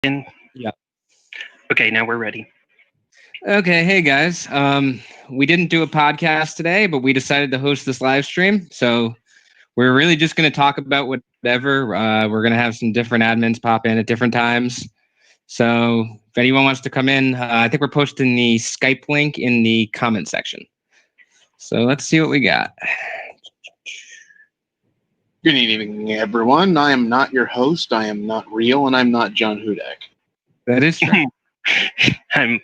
In? Yeah. Okay, now we're ready. Okay, hey guys. We didn't do a podcast today, but we decided to host this live stream. So we're really just going to talk about whatever. We're going to have some different admins pop in at different times. So if anyone wants to come in, I think we're posting the Skype link in the comment section. So let's see what we got. Good evening, everyone. I am not your host. I am not real, and I'm not John Hudak. That is true. I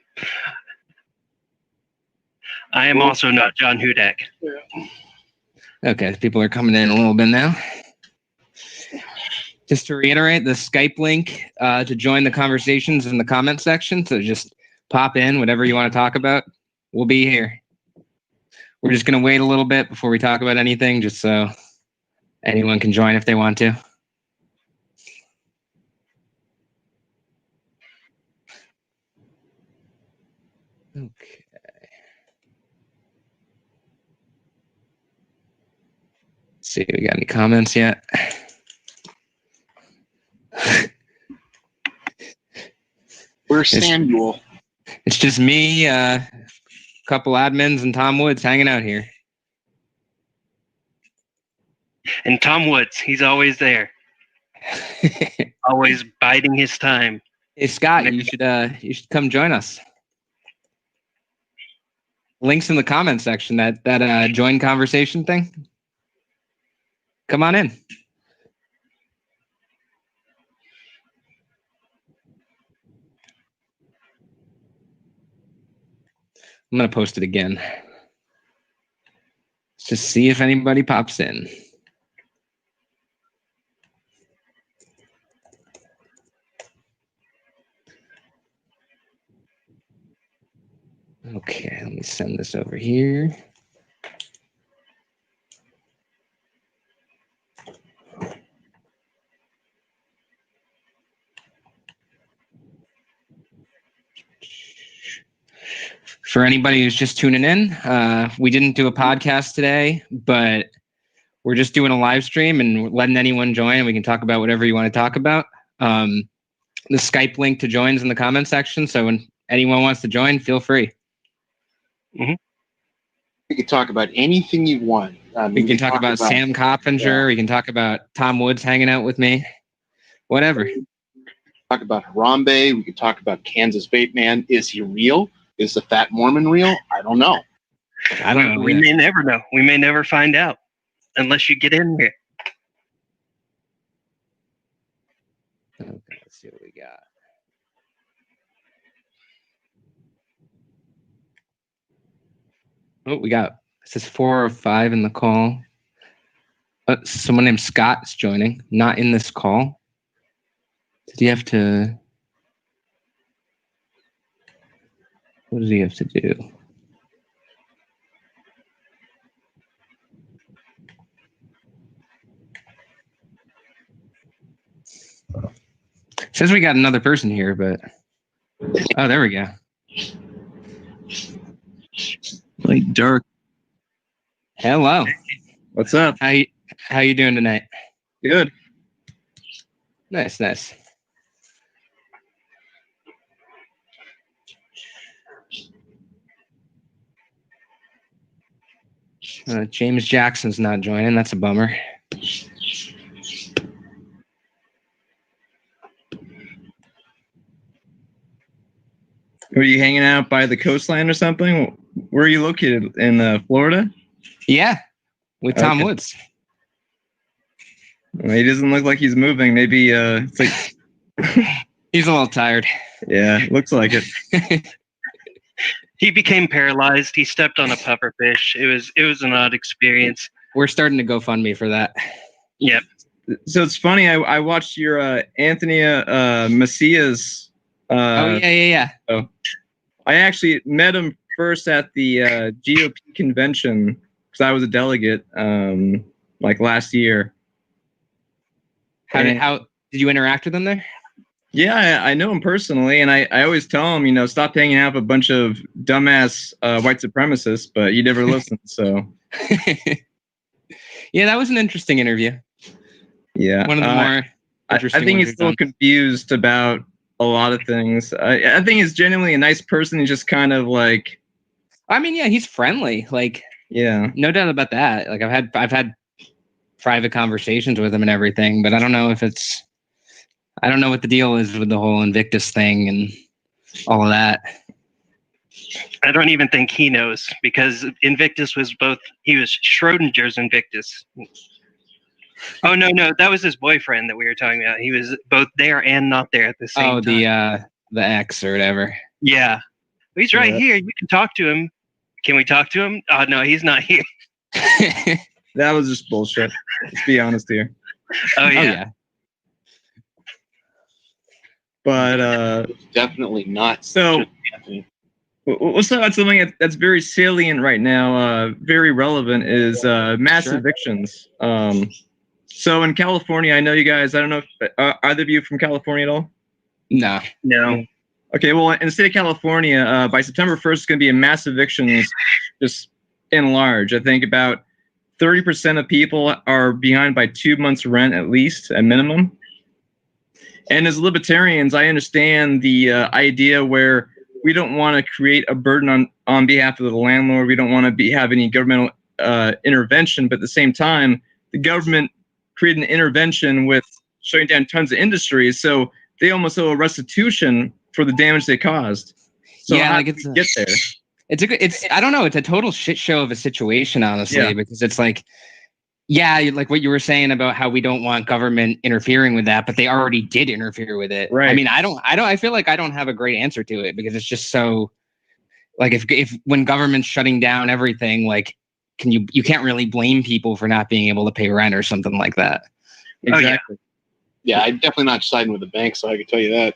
am also not John Hudak. Okay, people are coming in a little bit now. Just to reiterate, the Skype link to join the conversations in the comment section. So just pop in, whatever you want to talk about. We'll be here. We're just going to wait a little bit before we talk about anything, just so anyone can join if they want to. Okay. Let's see, we got any comments yet? Where's Samuel? It's just me, a couple admins, and Tom Woods hanging out here. And Tom Woods, he's always there. Always biding his time. Hey Scott, you should come join us. Links in the comment section. That join conversation thing. Come on in. I'm gonna post it again. Let's just see if anybody pops in. Okay, let me send this over here. For anybody who's just tuning in, we didn't do a podcast today, but we're just doing a live stream and letting anyone join, and we can talk about whatever you want to talk about. The Skype link to join is in the comment section, so when anyone wants to join, feel free. Mm-hmm. We can talk about anything you want. We can talk about Sam Coppinger. Yeah. We can talk about Tom Woods hanging out with me. Whatever. Talk about Harambe. We could talk about Kansas Vape Man. Is he real? Is the Fat Mormon real? I don't know. I don't know. We may never know. We may never find out unless you get in here. Okay, let's see what we got. Oh, we got, it says 4 or 5 in the call. Someone named Scott is joining, not in this call. Did he have to? What does he have to do? It says we got another person here, but oh, there we go. Like Dirk. Hello. What's up? How you doing tonight? Good. Nice. James Jackson's not joining. That's a bummer. Were you hanging out by the coastline or something? Where are you located? In Florida? Yeah, with Tom Woods. Well, he doesn't look like he's moving. Maybe it's like he's a little tired. Yeah, looks like it. He became paralyzed. He stepped on a pufferfish. It was an odd experience. We're starting to GoFundMe for that. Yep. So it's funny. I watched your Anthony Macias. Yeah. Oh, I actually met him first at the GOP convention because I was a delegate like last year. How did you interact with him there? Yeah, I know him personally, and I always tell him, stop hanging out with a bunch of dumbass white supremacists, but you never listen, so. Yeah, that was an interesting interview. Yeah. One of the more interesting I think he's still confused about a lot of things. I think he's genuinely a nice person. He's just kind of like, I mean, yeah, he's friendly. Like, yeah, no doubt about that. Like, I've had private conversations with him and everything, but I don't know what the deal is with the whole Invictus thing and all of that. I don't even think he knows, because Invictus was he was Schrodinger's Invictus. Oh, no, that was his boyfriend that we were talking about. He was both there and not there at the same time. The ex or whatever. Yeah. He's right here. You can talk to him. Can we talk to him? Oh, no, he's not here. that was just bullshit. Let's be honest here. Oh, yeah. But definitely not. So let's talk about something that's very salient right now, very relevant, is mass evictions. So in California, I know you guys, I don't know if either of you from California at all? No. Okay, well, in the state of California, by September 1st, it's going to be a mass evictions just in large. I think about 30% of people are behind by 2 months' rent at least, at minimum. And as libertarians, I understand the idea where we don't want to create a burden on behalf of the landlord. We don't want to have any governmental intervention. But at the same time, the government created an intervention with shutting down tons of industries. So they almost owe a restitution for the damage they caused. So yeah, how like do we get there? It's I don't know. It's a total shit show of a situation, honestly, because it's like, yeah, like what you were saying about how we don't want government interfering with that, but they already did interfere with it. Right. I mean, I feel like I don't have a great answer to it, because it's just so, like, if when government's shutting down everything, like, you can't really blame people for not being able to pay rent or something like that. Exactly. Yeah, I'm definitely not siding with the bank, so I can tell you that.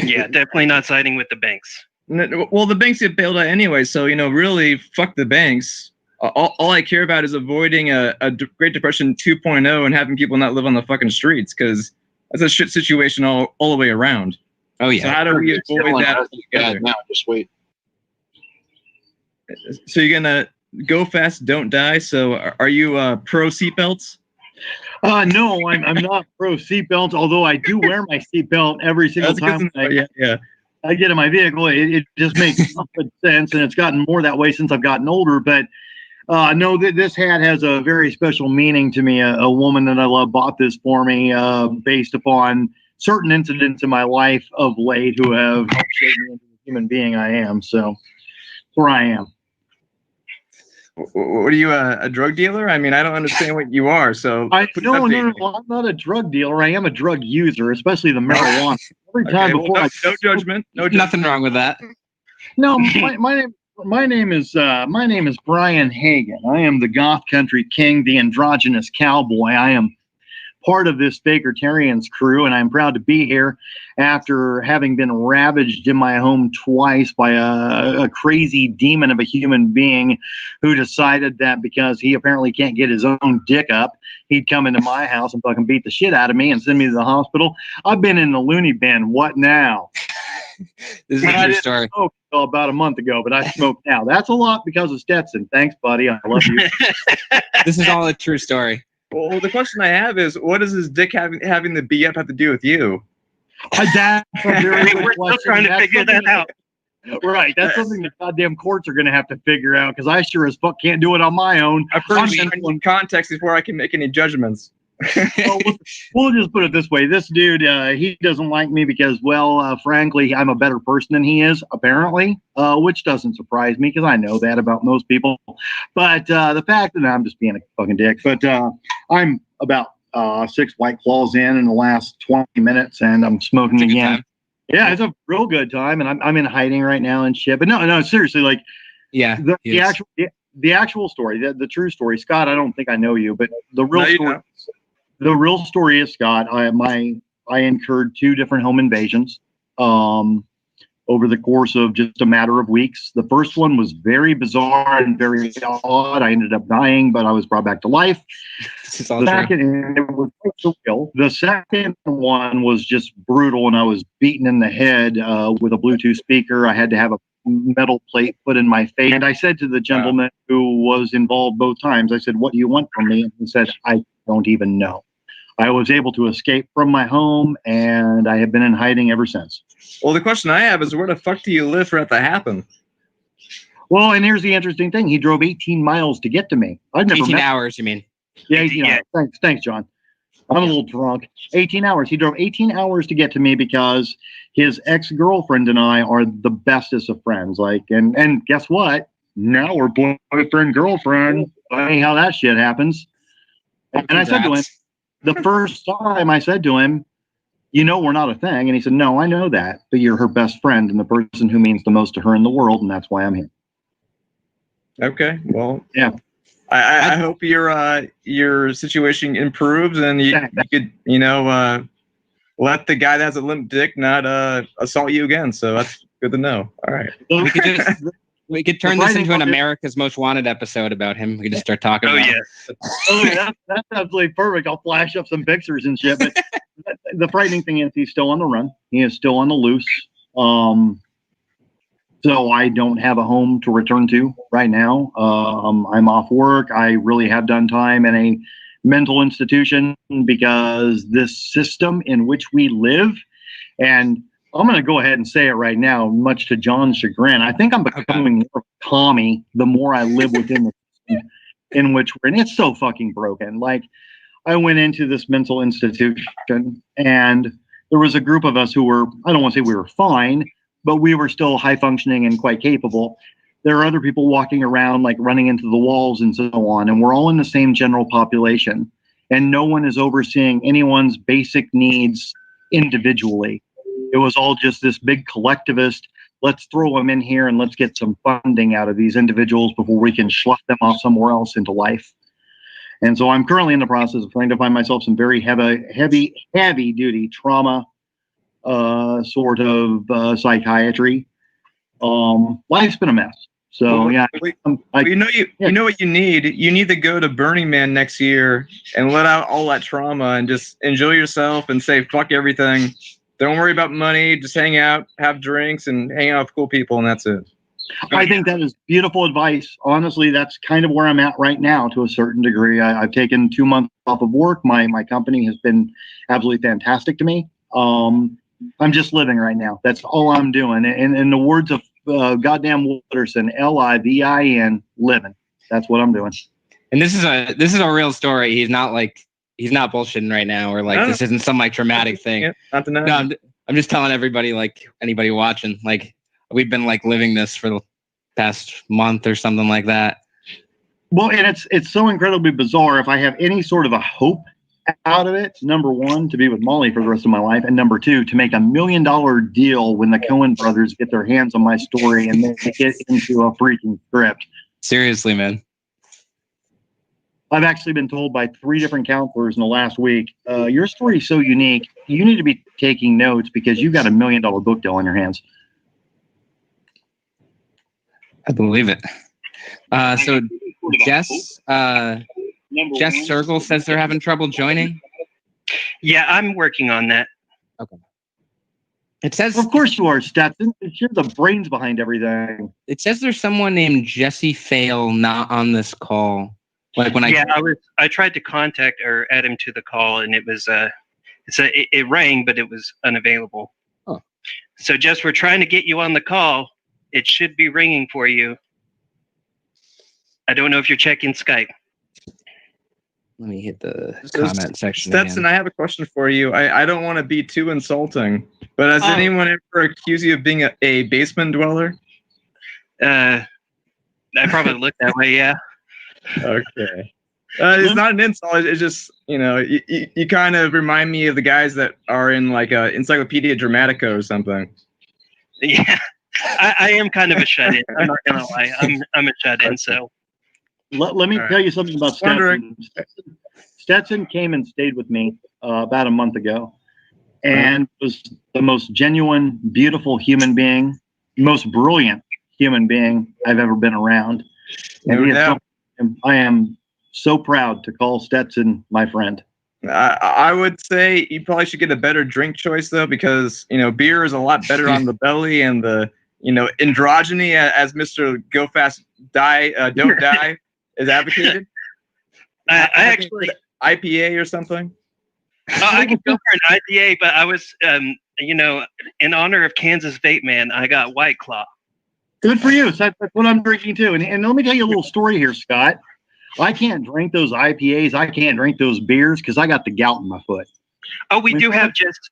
Yeah, definitely not siding with the banks. Well, the banks get bailed out anyway, so, really, fuck the banks. All I care about is avoiding a Great Depression 2.0 and having people not live on the fucking streets, because that's a shit situation all the way around. Oh, yeah. So how do we avoid that Yeah, altogether? now just wait. So you're going to go fast, don't die. So are you pro seatbelts? No, I'm not pro seatbelts, although I do wear my seatbelt every single time I get in my vehicle. It just makes good sense, and it's gotten more that way since I've gotten older. But no, this hat has a very special meaning to me. A woman that I love bought this for me based upon certain incidents in my life of late who have helped shape me into the human being I am. So that's where I am. What are you, a drug dealer? I mean, I don't understand what you are. So No, I'm not a drug dealer. I am a drug user, especially the marijuana. Every time before no judgment. Nothing wrong with that. No, my name is Brian Hagan. I am the goth country king, the androgynous cowboy. I am part of this Fakertarians crew, and I'm proud to be here after having been ravaged in my home twice by a crazy demon of a human being who decided that because he apparently can't get his own dick up, he'd come into my house and fucking beat the shit out of me and send me to the hospital. I've been in the loony bin. What now? This is a true story. Smoke about a month ago, but I smoke now. That's a lot because of Stetson. Thanks, buddy. I love you. This is all a true story. Well, the question I have is, what does this dick having the B up have to do with you? That's a very good We're still question. trying to That's figure that out. Right. That's something the goddamn courts are going to have to figure out, because I sure as fuck can't do it on my own. I first need context before I can make any judgments. Well, we'll just put it this way. This dude, he doesn't like me because, well, frankly, I'm a better person than he is, apparently, which doesn't surprise me because I know that about most people. But the fact that I'm just being a fucking dick, but I'm about 6 White Claws in the last 20 minutes, and I'm smoking again. Yeah, it's a real good time, and I'm in hiding right now and shit. But no, seriously, like, yeah, the actual story, the true story, Scott. I don't think I know you, but the real story. The real story is, Scott, I incurred 2 different home invasions over the course of just a matter of weeks. The first one was very bizarre and very odd. I ended up dying, but I was brought back to life. The second one was just brutal, and I was beaten in the head with a Bluetooth speaker. I had to have a metal plate put in my face. And I said to the gentleman who was involved both times, I said, "What do you want from me?" And he said, "I don't even know. I was able to escape from my home, and I have been in hiding ever since. Well, the question I have is, where the fuck do you live for that to happen? Well, and here's the interesting thing. He drove 18 miles to get to me. I've never 18 met hours, you mean? Yeah, 18 Yeah. hours. Thanks, John. I'm a little drunk. 18 hours. He drove 18 hours to get to me because his ex-girlfriend and I are the bestest of friends. Like, and guess what? Now we're boyfriend, girlfriend. Funny how that shit happens. And I said to him, Congrats. the first time I said to him, you know, we're not a thing. And he said, no, I know that, but you're her best friend and the person who means the most to her in the world. And that's why I'm here. Okay, well, Yeah. I hope your situation improves and you could, you know, let the guy that has a limp dick not assault you again. So that's good to know. All right. We could turn this into an America's Most Wanted episode about him. We could just start talking about him. That's absolutely perfect. I'll flash up some pictures and shit. But the frightening thing is he's still on the run. He is still on the loose. So I don't have a home to return to right now. I'm off work. I really have done time in a mental institution because this system in which we live, and I'm going to go ahead and say it right now, much to John's chagrin, I think I'm becoming more of a commie the more I live within the system in which we're in. It's so fucking broken. Like, I went into this mental institution and there was a group of us who were, I don't want to say we were fine, but we were still high functioning and quite capable. There are other people walking around, like running into the walls and so on, and we're all in the same general population, and no one is overseeing anyone's basic needs individually. It was all just this big collectivist, let's throw them in here and let's get some funding out of these individuals before we can slough them off somewhere else into life. And so I'm currently in the process of trying to find myself some very heavy duty trauma sort of psychiatry. Life's been a mess. So yeah, you know what you need. You need to go to Burning Man next year and let out all that trauma and just enjoy yourself and say fuck everything. Don't worry about money. Just hang out, have drinks, and hang out with cool people, and that's it. I think that is beautiful advice. Honestly, that's kind of where I'm at right now to a certain degree. I've taken 2 months off of work. My company has been absolutely fantastic to me. I'm just living right now. That's all I'm doing. And in the words of goddamn Wooderson, LIVIN, living. That's what I'm doing. And this is a real story. He's not bullshitting right now, or like this isn't some like traumatic thing. Not to know. No, I'm just telling everybody, like anybody watching, like we've been like living this for the past month or something like that. Well, and it's so incredibly bizarre. If I have any sort of a hope out of it, number one, to be with Molly for the rest of my life, and number two, to make $1 million deal when the Coen brothers get their hands on my story and then get into a freaking script. Seriously, man. I've actually been told by 3 different counselors in the last week, your story is so unique, you need to be taking notes because you've got $1 million book deal on your hands. I believe it. So Jess Circle says they're having trouble joining. Yeah, I'm working on that. Okay. It says, of course you are, Stetson. You're the brains behind everything. It says there's someone named Jesse Fail not on this call. Like when I tried to contact or add him to the call, and it was it rang, but it was unavailable. Oh. So Jess, we're trying to get you on the call. It should be ringing for you. I don't know if you're checking Skype. Let me hit the comment section. Stetson, I have a question for you. I don't want to be too insulting, but has anyone ever accused you of being a basement dweller? I probably look that way, yeah. Okay. It's not an insult. It's just, you know, you kind of remind me of the guys that are in like a Encyclopedia Dramatica or something. Yeah, I am kind of a shut-in. I'm not gonna lie. I'm a shut-in. So let me tell you something about Stetson. Stetson came and stayed with me about a month ago, and was the most genuine, beautiful human being, most brilliant human being I've ever been around. And I am so proud to call Stetson my friend. I would say you probably should get a better drink choice though, because you know beer is a lot better on the belly, and the androgyny, as Mr. Go Fast Don't Die is advocated. I actually IPA or something. I could go for an IPA, but I was, in honor of Kansas Vape Man, I got White Claw. Good for you. So that's what I'm drinking too. And let me tell you a little story here, Scott. I can't drink those IPAs. I can't drink those beers because I got the gout in my foot. Oh, we do have just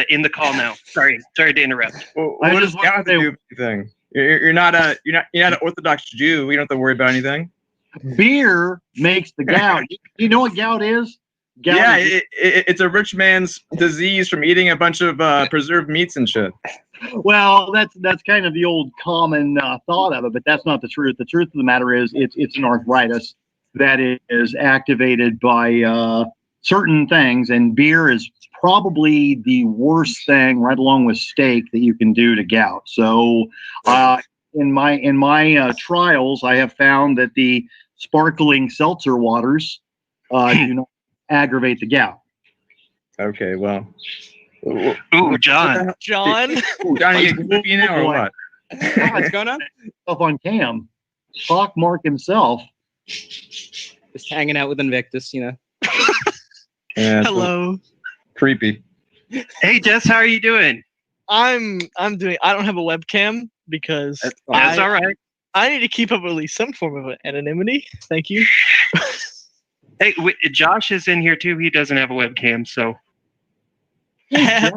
in the call now. Sorry to interrupt. Well, what does gout have to do with anything? You're not an Orthodox Jew. You don't have to worry about anything. Beer makes the gout. You know what gout is? Gout is it's a rich man's disease from eating a bunch of preserved meats and shit. Well, that's kind of the old common thought of it, but that's not the truth. The truth of the matter is it's an arthritis that is activated by certain things, and beer is probably the worst thing, right along with steak, that you can do to gout. So in my trials, I have found that the sparkling seltzer waters do not aggravate the gout. Okay, well. Ooh, John. John, you goofy now or what? what's going on? Up on cam, Hawk Mark himself. Just hanging out with Invictus, Yeah, Hello. Creepy. Hey, Jess, how are you doing? I'm doing. I don't have a webcam because That's all right. I need to keep up at least some form of anonymity. Thank you. Hey, Josh is in here too. He doesn't have a webcam, so. Hey,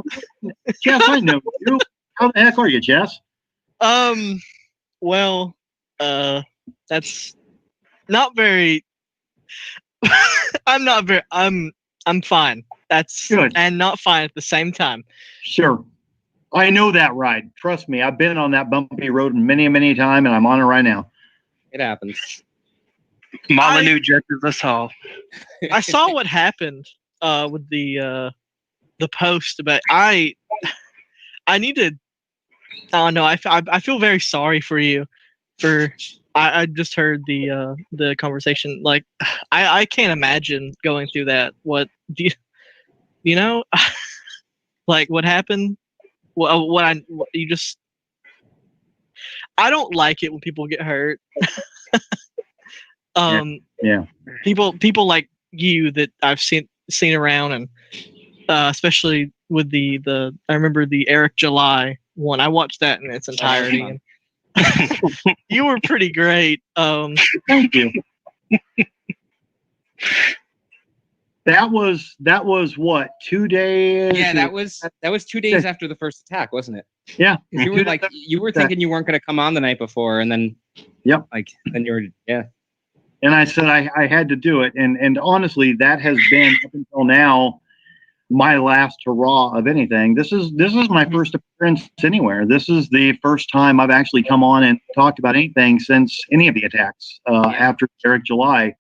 Jess, I know you. How the heck are you, Jess? Well, that's not very. I'm fine. That's Good. And not fine at the same time. Sure. I know that ride. Trust me, I've been on that bumpy road many, many times, and I'm on it right now. it happens. Molyneux judges us all. I saw what happened with the post, but I need to. Oh no, I feel very sorry for you. I just heard the conversation. Like I can't imagine going through that. What do you know? Like what happened? I don't like it when people get hurt. Yeah. People like you that I've seen around, and especially with the I remember the Eric July one. I watched that in its entirety. And you were pretty great. Thank you. That was what, 2 days? Yeah, that was 2 days after the first attack, wasn't it? Yeah. You were thinking you weren't going to come on the night before, and then then you were And I said I had to do it, and honestly, that has been up until now my last hurrah of anything. This is my first appearance anywhere. This is the first time I've actually come on and talked about anything since any of the attacks after the Eric July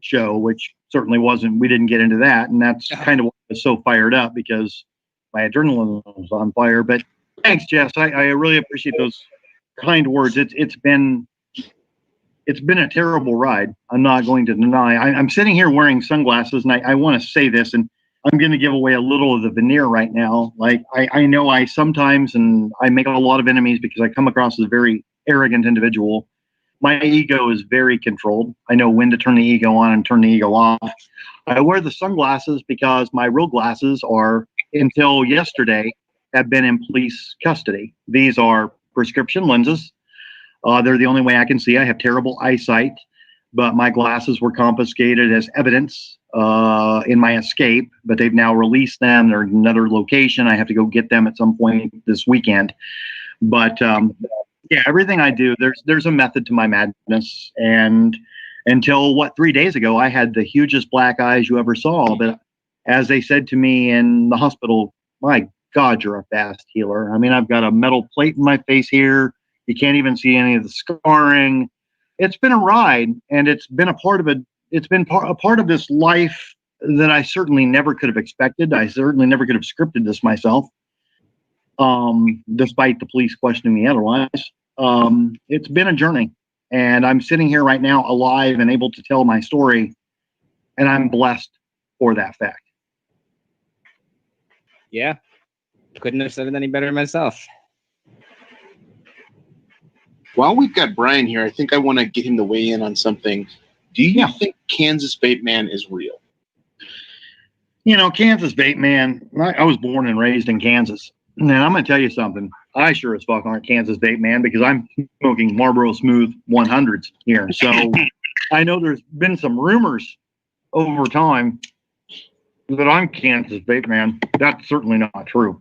show, which certainly wasn't. We didn't get into that, and that's kind of what was so fired up because my adrenaline was on fire. But thanks, Jess. I really appreciate those kind words. It's been a terrible ride. I'm not going to deny. I'm sitting here wearing sunglasses, and I want to say this, and I'm going to give away a little of the veneer right now. Like I know I sometimes, and I make a lot of enemies because I come across as a very arrogant individual. My ego is very controlled. I know when to turn the ego on and turn the ego off. I wear the sunglasses because my real glasses are, until yesterday, have been in police custody. These are prescription lenses. They're the only way I can see. I have terrible eyesight, but my glasses were confiscated as evidence in my escape, but they've now released them. They're in another location. I have to go get them at some point this weekend. But yeah, everything I do, there's a method to my madness. And until 3 days ago, I had the hugest black eyes you ever saw. But as they said to me in the hospital, my God, you're a fast healer. I mean, I've got a metal plate in my face here. You can't even see any of the scarring. It's been a ride, and it's been a part of it. It's been a part of this life that I certainly never could have expected. I certainly never could have scripted this myself, despite the police questioning me otherwise. It's been a journey, and I'm sitting here right now alive and able to tell my story, and I'm blessed for that fact. Yeah. Couldn't have said it any better myself. While we've got Brian here, I think I want to get him to weigh in on something. Do you think Kansas Vape Man is real? You know, Kansas vape man. I was born and raised in Kansas, and I'm going to tell you something. I sure as fuck aren't Kansas vape man because I'm smoking Marlboro Smooth 100s here. So I know there's been some rumors over time that I'm Kansas vape man. That's certainly not true.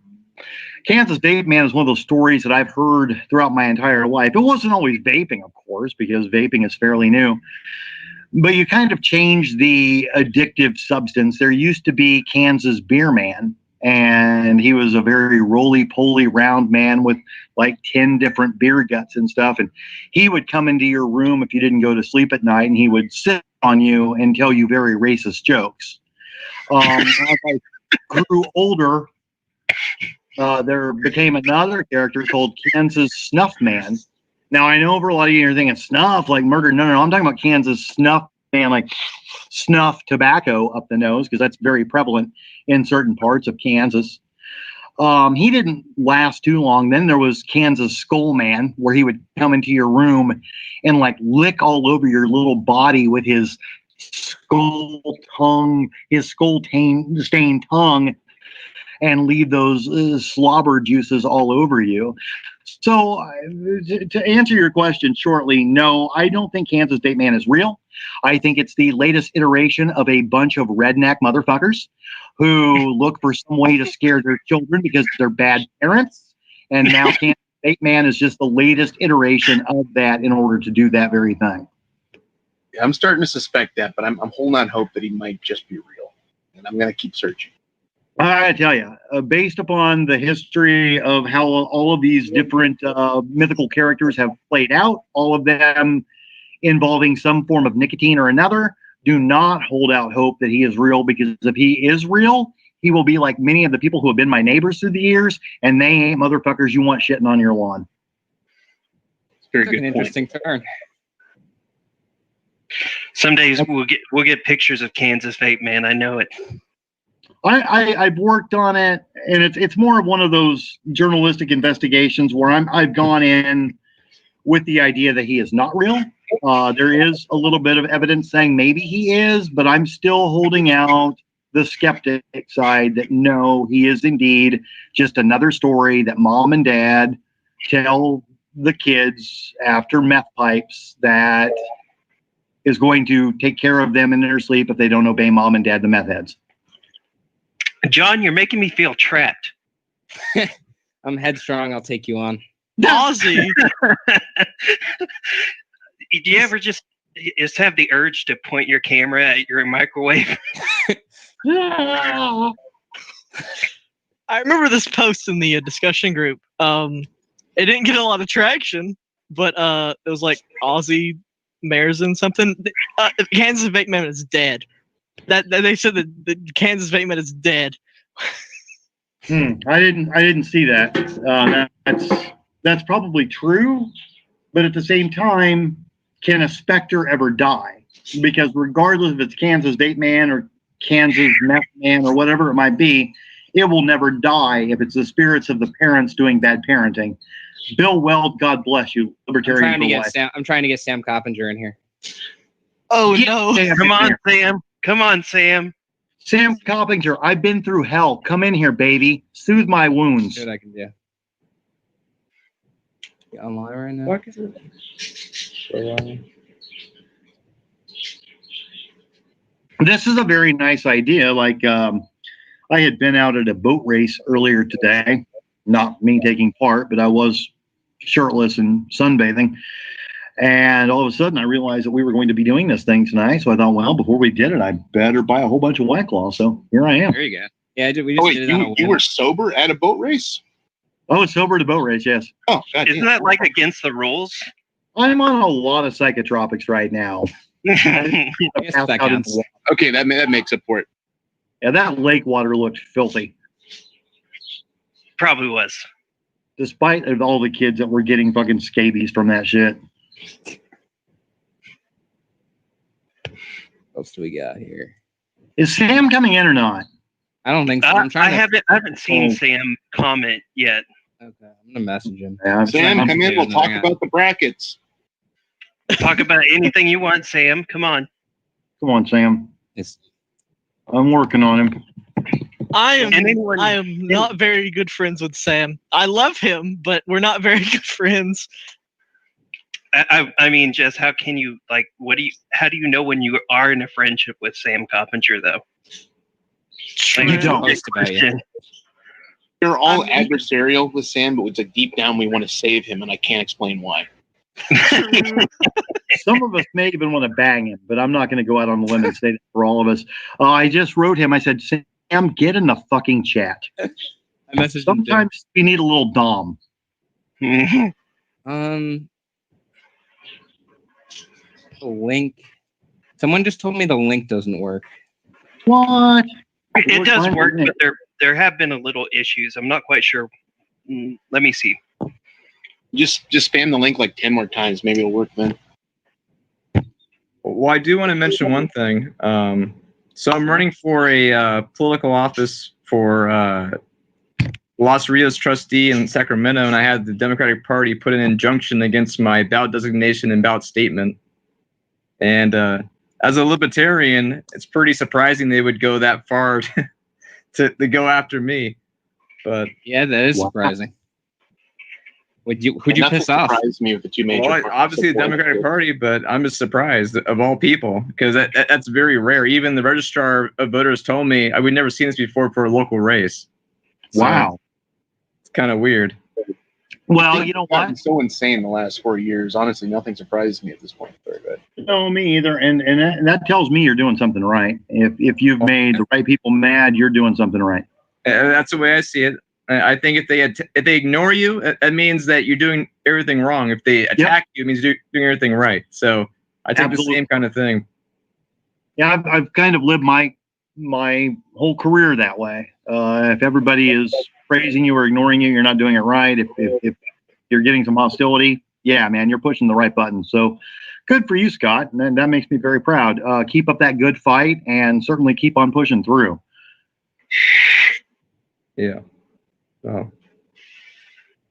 Kansas vape man is one of those stories that I've heard throughout my entire life. It wasn't always vaping, of course, because vaping is fairly new. But you kind of change the addictive substance. There used to be Kansas Beer Man, and he was a very roly-poly round man with like 10 different beer guts and stuff. And he would come into your room if you didn't go to sleep at night, and he would sit on you and tell you very racist jokes. As I grew older, there became another character called Kansas Snuff Man. Now, I know for a lot of you are thinking snuff, like murder. No, I'm talking about Kansas Snuff Man, like snuff tobacco up the nose, because that's very prevalent in certain parts of Kansas. He didn't last too long. Then there was Kansas Skull Man, where he would come into your room and like lick all over your little body with his skull stained tongue, and leave those slobber juices all over you. So to answer your question shortly, no, I don't think Kansas Vape Man is real. I think it's the latest iteration of a bunch of redneck motherfuckers who look for some way to scare their children because they're bad parents. And now Kansas Vape Man is just the latest iteration of that in order to do that very thing. Yeah, I'm starting to suspect that, but I'm holding on hope that he might just be real. And I'm going to keep searching. I tell you, based upon the history of how all of these different mythical characters have played out, all of them involving some form of nicotine or another, do not hold out hope that he is real, because if he is real, he will be like many of the people who have been my neighbors through the years, and they ain't motherfuckers you want shitting on your lawn. Very Took good an point. interesting turn. Some days we'll get pictures of Kansas Vape Man. I know it. I've worked on it, and it's more of one of those journalistic investigations where I've gone in with the idea that he is not real. There is a little bit of evidence saying maybe he is, but I'm still holding out the skeptic side that no, he is indeed just another story that mom and dad tell the kids after meth pipes that is going to take care of them in their sleep if they don't obey mom and dad, the meth heads. John, you're making me feel trapped. I'm headstrong. I'll take you on. Ozzy. Do you ever just have the urge to point your camera at your microwave? I remember this post in the discussion group. It didn't get a lot of traction, but it was like Ozzy Mares and something. Kansas Vape Man is dead. That they said that the Kansas Vape Man is dead. I didn't see that. That's probably true, but at the same time, can a specter ever die? Because regardless if it's Kansas Vape Man or Kansas Meth Man or whatever it might be, it will never die if it's the spirits of the parents doing bad parenting. Bill Weld, God bless you, libertarian for life. I'm trying to get Sam Coppinger in here. Oh no! Come on, Sam. Come on, Sam. Sam Coppinger, I've been through hell. Come in here, baby. Soothe my wounds. See what I can do. You online right now? What is it? This is a very nice idea. Like, I had been out at a boat race earlier today. Not me taking part, but I was shirtless and sunbathing. And all of a sudden, I realized that we were going to be doing this thing tonight. So I thought, well, before we did it, I better buy a whole bunch of White Claw. So here I am. There you go. Yeah, we just did it on a you were sober at a boat race? Oh, it's sober at a boat race, yes. Oh, God. Isn't that like against the rules? I'm on a lot of psychotropics right now. I guess that counts. Okay, that makes up for it. Yeah, that lake water looked filthy. Probably was. Despite of all the kids that were getting fucking scabies from that shit. What else do we got here? Is Sam coming in or not? I don't think so. I haven't seen Sam comment yet. Okay, I'm gonna message him. Yeah, Sam, come in. We'll talk about the brackets. Talk about anything you want, Sam. Come on. Come on, Sam. It's I'm working on him. I am And anyone- I am not very good friends with Sam. I love him, but we're not very good friends. I mean, Jess, how can you how do you know when you are in a friendship with Sam Coppinger though? True. You don't. Good question. We're all I mean- adversarial with Sam, but it's like deep down we want to save him, and I can't explain why. Some of us may even want to bang him, but I'm not going to go out on the limb and say that for all of us. I just wrote him. I said, Sam, get in the fucking chat. I messaged him. Sometimes we need a little dom. The link. Someone just told me the link doesn't work. What? It does fine work, with me. but there have been a little issues. I'm not quite sure. Let me see. Just spam the link like 10 more times. Maybe it'll work then. Well, I do want to mention one thing. So I'm running for a political office for Los Rios trustee in Sacramento, and I had the Democratic Party put an injunction against my ballot designation and ballot statement. And as a libertarian, it's pretty surprising they would go that far to go after me. But Yeah, that is Wow. surprising. Who'd you And nothing piss off? surprised me with the two major well, parties obviously the supporting Democratic it. Party, but I'm just surprised of all people because that's very rare. Even the registrar of voters told me I would never seen this before for a local race. So Wow. it's kind of weird. Well, Things you know have gotten what? so insane the last 4 years. Honestly, nothing surprises me at this point. Very good. No, me either. And that tells me you're doing something right. If you've made the right people mad, you're doing something right. That's the way I see it. I think if they ignore you, it means that you're doing everything wrong. If they attack you, it means you're doing everything right. So I take Absolutely. the same kind of thing. Yeah, I've kind of lived my whole career that way. If everybody is praising you or ignoring you, you're not doing it right. If you're getting some hostility, yeah, man, you're pushing the right button. So good for you, Scott. And that makes me very proud. Keep up that good fight and certainly keep on pushing through. Yeah. Oh.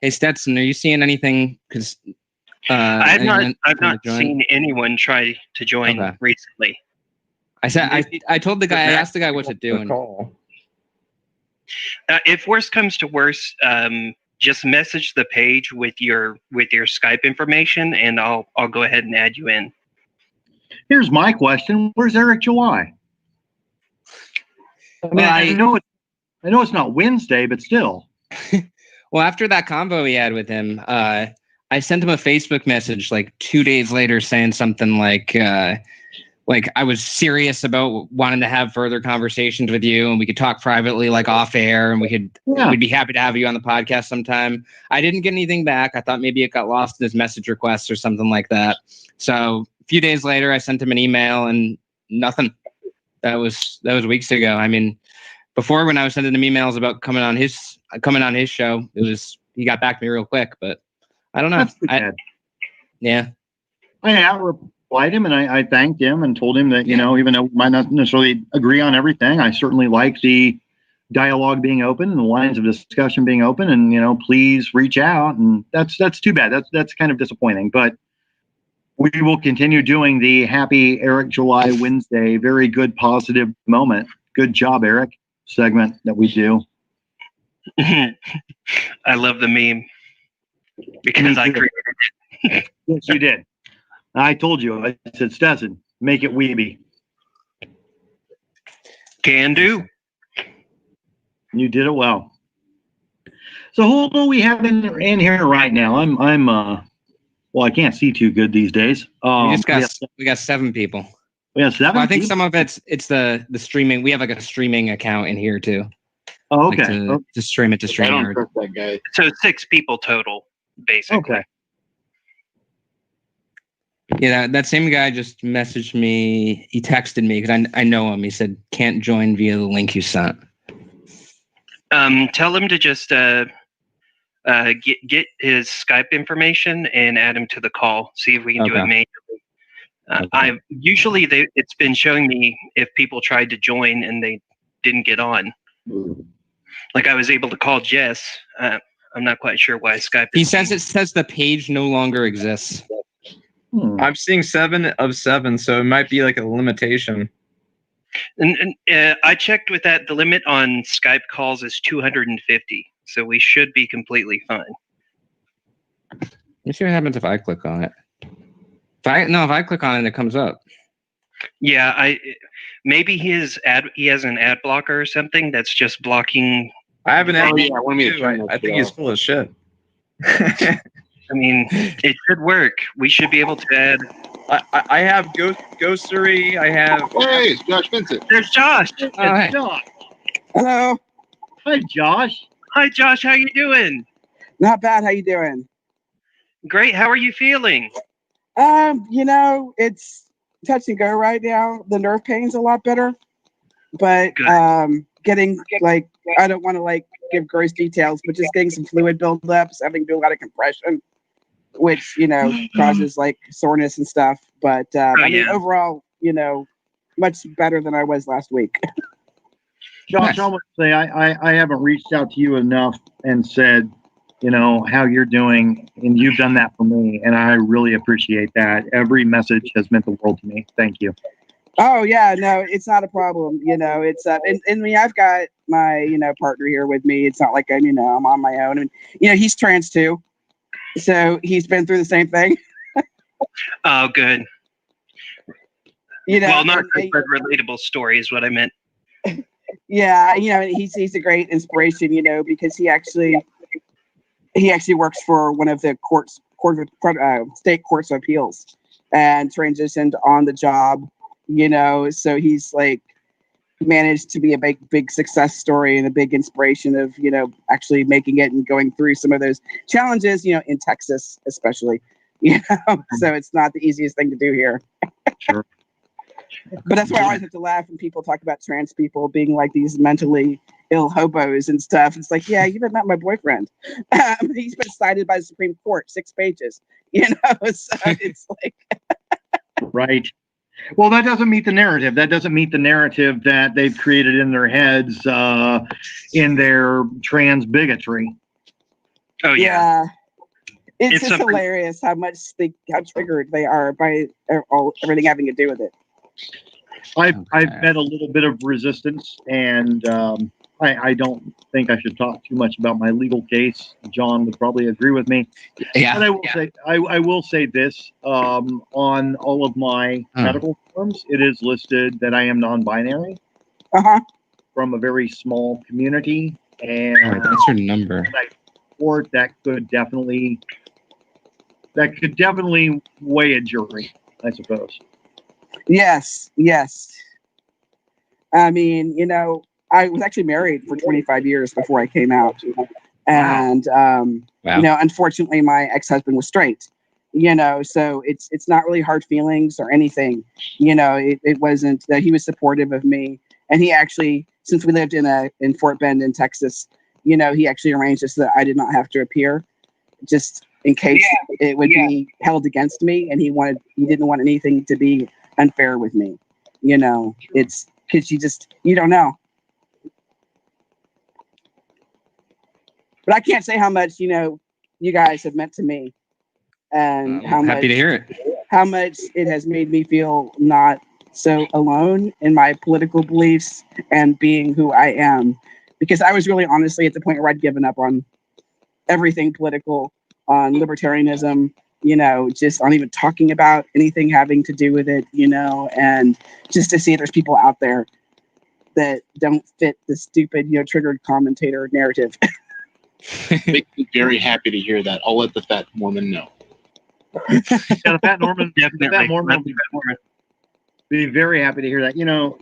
Hey Stetson, are you seeing anything? Because I've not seen anyone try to join Okay. recently. I told the guy. I asked the guy what's it doing. Call. If worst comes to worst, just message the page with your Skype information, and I'll go ahead and add you in. Here's my question: where's Eric July? I mean, Well, I know it's not Wednesday, but still. Well, after that convo we had with him, I sent him a Facebook message like 2 days later saying something like I was serious about wanting to have further conversations with you, and we could talk privately, like off air, and we'd be happy to have you on the podcast sometime. I didn't get anything back. I thought maybe it got lost in his message requests or something like that. So a few days later, I sent him an email and nothing. That was weeks ago. I mean, before when I was sending him emails about coming on his show, he got back to me real quick, but I don't know. That's too bad. Yeah. I replied him and I thanked him and told him that, even though we might not necessarily agree on everything, I certainly like the dialogue being open and the lines of discussion being open, and, please reach out. And that's too bad. That's kind of disappointing, but we will continue doing the Happy Eric July Wednesday, very good positive moment. Good job, Eric segment that we do. I love the meme because I created it. Yes, you did. I told you. I said, Stetson, make it weeby. Can do. You did it well. So who do we have in here right now? I'm well, I can't see too good these days. We got 7 people. We have 7. Well, I think some of it's the streaming. We have like a streaming account in here too. Oh, Like okay. to stream it to I stream. don't trust that guy. So 6 people total, basically. Okay. Yeah, that same guy just messaged me. He texted me because I know him. He said can't join via the link you sent. Tell him to just get his Skype information and add him to the call. See if we can do it manually. It's been showing me if people tried to join and they didn't get on. Like I was able to call Jess. I'm not quite sure why Skype. He says it says the page no longer exists. I'm seeing 7 of 7, so it might be like a limitation. And I checked with that. The limit on Skype calls is 250, so we should be completely fine. Let me see what happens if I click on it. If I click on it, it comes up. Yeah, maybe he has an ad blocker or something that's just blocking. I have an ad. I want me to turn I think he's full of shit. I mean, it should work. We should be able to add. I have Ghostery. I have. Hey, it's Josh Vincent. There's Josh. It's hey. Josh. Hello. Hi, Josh. Hi, Josh. How you doing? Not bad. How you doing? Great. How are you feeling? It's touch and go right now. The nerve pain's a lot better, but Good. getting like I don't want to give gross details, but just getting some fluid buildups, having to do a lot of compression, which causes soreness and stuff. But I mean, overall, much better than I was last week. Josh, I want to say I haven't reached out to you enough and said, how you're doing, and you've done that for me, and I really appreciate that. Every message has meant the world to me. Thank you. Oh yeah, no, it's not a problem. It's and I mean, I've got my partner here with me. It's not like I'm on my own. And he's trans too, so he's been through the same thing. Oh, good. Well, not good, but relatable story is what I meant. Yeah, he's a great inspiration. Because he actually works for one of the state courts of appeals and transitioned on the job. So he's managed to be a big success story and a big inspiration of actually making it and going through some of those challenges in Texas especially. So it's not the easiest thing to do here. Sure. But that's why I always have to laugh when people talk about trans people being like these mentally ill hobos and stuff. It's like, yeah, you haven't met my boyfriend. He's been cited by the Supreme Court, 6 pages. So it's like Right. Well, that doesn't meet the narrative. That doesn't meet the narrative that they've created in their heads in their trans bigotry. Oh yeah. It's just hilarious how triggered they are by everything having to do with it. I've met a little bit of resistance, and I don't think I should talk too much about my legal case. John would probably agree with me. Yeah. But I will say this: on all of my medical forms, it is listed that I am non-binary from a very small community, and that's your number. That could definitely weigh a jury, I suppose. Yes. I mean, I was actually married for 25 years before I came out. And, unfortunately my ex-husband was straight, so it's not really hard feelings or anything. It wasn't that he was supportive of me. And he actually, since we lived in Fort Bend in Texas, he actually arranged it so that I did not have to appear just in case it would be held against me. And he didn't want anything to be unfair with me. It's because you don't know. But I can't say how much, you guys have meant to me, and happy to hear it. How much it has made me feel not so alone in my political beliefs and being who I am, because I was really honestly at the point where I'd given up on everything political, on libertarianism, just on even talking about anything having to do with it, and just to see there's people out there that don't fit the stupid, triggered commentator narrative. Make me very happy to hear that. I'll let the Fat Mormon know. Yeah, the Fat Mormon, Definitely. the Fat Mormon will be very happy to hear that.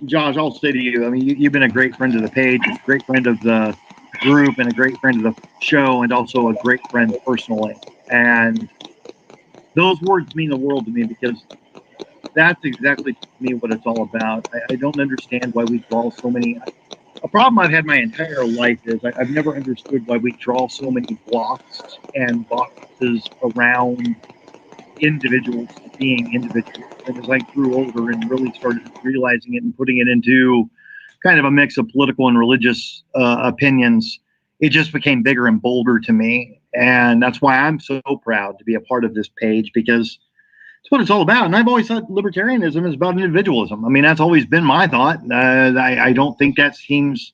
Josh, I'll say to you, I mean, you've been a great friend of the page, a great friend of the group, and a great friend of the show, and also a great friend personally. And those words mean the world to me, because that's exactly to me what it's all about. I don't understand why we draw so many. A problem I've had my entire life is I've never understood why we draw so many blocks and boxes around individuals being individuals. And as I grew older and really started realizing it and putting it into kind of a mix of political and religious opinions, it just became bigger and bolder to me. And that's why I'm so proud to be a part of this page, because That's what it's all about. And I've always thought libertarianism is about individualism. I mean, that's always been my thought. I don't think that seems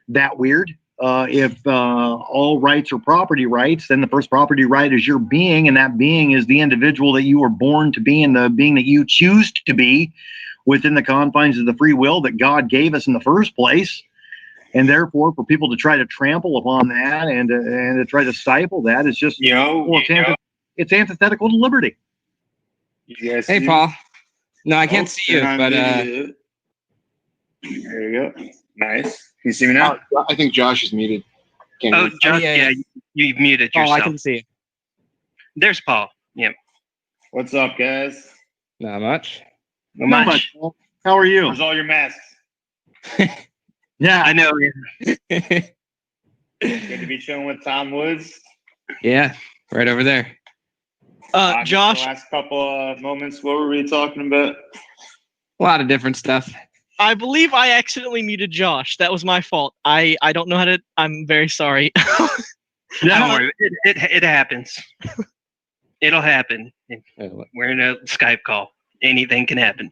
that weird. If all rights are property rights, then the first property right is your being, and that being is the individual that you were born to be and the being that you choose to be within the confines of the free will that God gave us in the first place. And therefore, for people to try to trample upon that and to try to stifle that is just, it's antithetical to liberty. Hey, Paul. No, I can't see you, but there you go. Nice. Can you see me now? I think Josh is muted. Josh, yeah, you've muted yourself. I can see. There's Paul. Yep. What's up, guys? Not much. Not much. How are you? Where's all your masks? Yeah, I know. Good to be chilling with Tom Woods. Yeah, right over there. Josh. The last couple of moments, what were we talking about? A lot of different stuff. I believe I accidentally muted Josh. That was my fault. I don't know how to. I'm very sorry. Don't worry. It happens. It'll happen. We're in a Skype call. Anything can happen.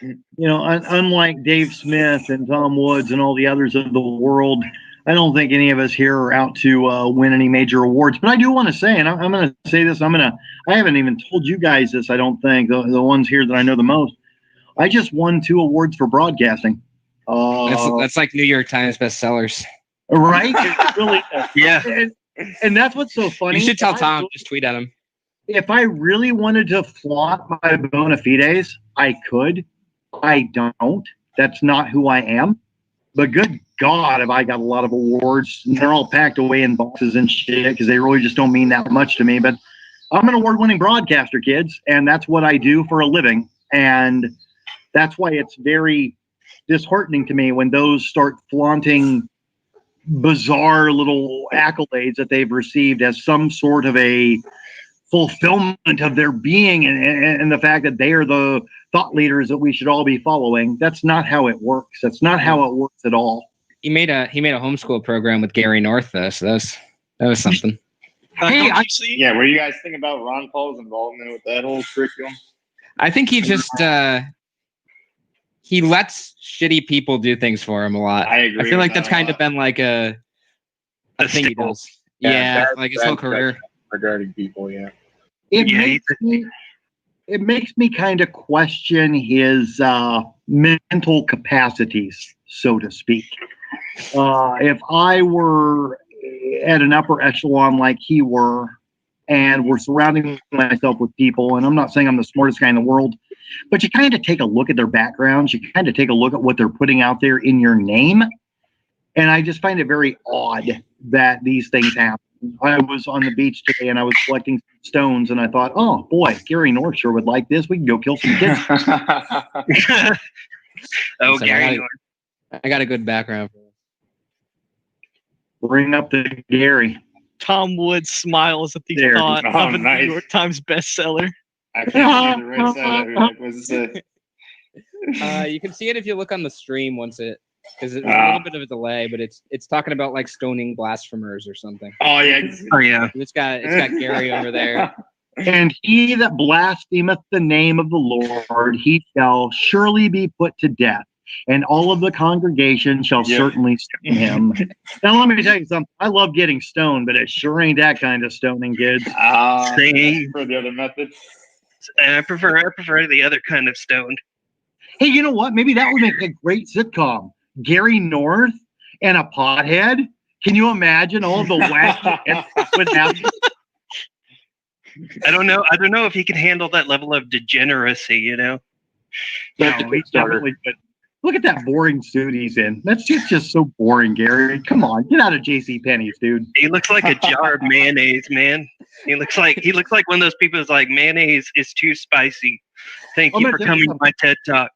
You know, unlike Dave Smith and Tom Woods and all the others of the world, I don't think any of us here are out to win any major awards. But I do want to say, and I'm going to say this, I haven't even told you guys this, I don't think, the ones here that I know the most. I just won 2 awards for broadcasting. That's like New York Times bestsellers. Right? It really, yeah. And that's what's so funny. You should tell Tom, just tweet at him. If I really wanted to flaunt my bona fides, I could. I don't. That's not who I am. But good God, have I got a lot of awards. And they're all packed away in boxes and shit because they really just don't mean that much to me. But I'm an award-winning broadcaster, kids, and that's what I do for a living. And that's why it's very disheartening to me when those start flaunting bizarre little accolades that they've received as some sort of a fulfillment of their being and the fact that they are the thought leaders that we should all be following. That's not how it works. That's not how it works at all. He made a homeschool program with Gary North, though, so that was something. Hey, yeah, what do you guys think about Ron Paul's involvement with that whole curriculum? I think he just he lets shitty people do things for him a lot. I agree. I feel like that's kind of been like a thing he does. Yeah, like his whole career. Regarding people, yeah. It makes me kind of question his mental capacities, so to speak. If I were at an upper echelon like he were, and we're surrounding myself with people, and I'm not saying I'm the smartest guy in the world, but you kind of take a look at their backgrounds, you kind of take a look at what they're putting out there in your name, and I just find it very odd that these things happen. I was on the beach today and I was collecting stones and I thought, oh boy, Gary North sure would like this. We can go kill some kids. Gary North. I got a good background for this. Bring up the Gary. Tom Woods smiles at the thought of a New York Times bestseller. I can't the right side of it. What's it say? You can see it if you look on the stream once because it's a little bit of a delay, but it's talking about like stoning blasphemers or something. Oh yeah. Oh yeah. It's got Gary over there. And he that blasphemeth the name of the Lord, he shall surely be put to death, and all of the congregation shall certainly stone him. Now let me tell you something. I love getting stoned, but it sure ain't that kind of stoning, kids. Same. For the other method. And I prefer the other kind of stoned. Hey, you know what? Maybe that would make a great sitcom. Gary North and a pothead. Can you imagine all the wacky would happen? I don't know if he can handle that level of degeneracy, you know. Definitely. But look at that boring suit he's in. That's just so boring, Gary. Come on, get out of JCPenney's, dude. He looks like a jar of mayonnaise, man. He looks like one of those people who's like, mayonnaise is too spicy. Thank you for coming to my TED Talk.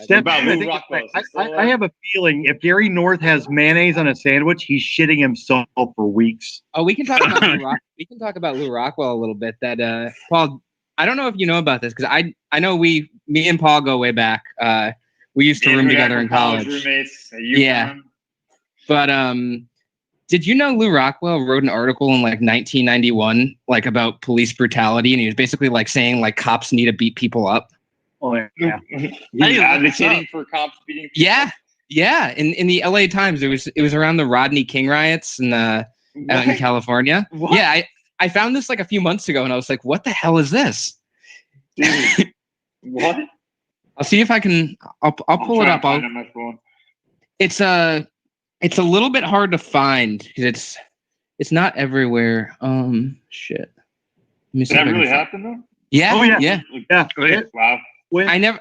I have a feeling if Gary North has mayonnaise on a sandwich, he's shitting himself for weeks. Oh, we can talk about Lou Rockwell a little bit. That Paul, I don't know if you know about this because I know me and Paul go way back. We used to room together in college. Roommates. Yeah, but Did you know Lou Rockwell wrote an article in like 1991, like about police brutality, and he was basically like saying like cops need to beat people up. Oh yeah. He's advocating for cops beating people. Yeah. In the LA Times, it was around the Rodney King riots out in California. What? Yeah, I found this like a few months ago, and I was like, what the hell is this? Dude, what? I'll see if I can. I'll pull it up. On my phone. It's a little bit hard to find because it's not everywhere. Shit. Let me see Did if that I can really find- happen though? Yeah. Oh, yeah. Yeah. Yeah. Wow. I never.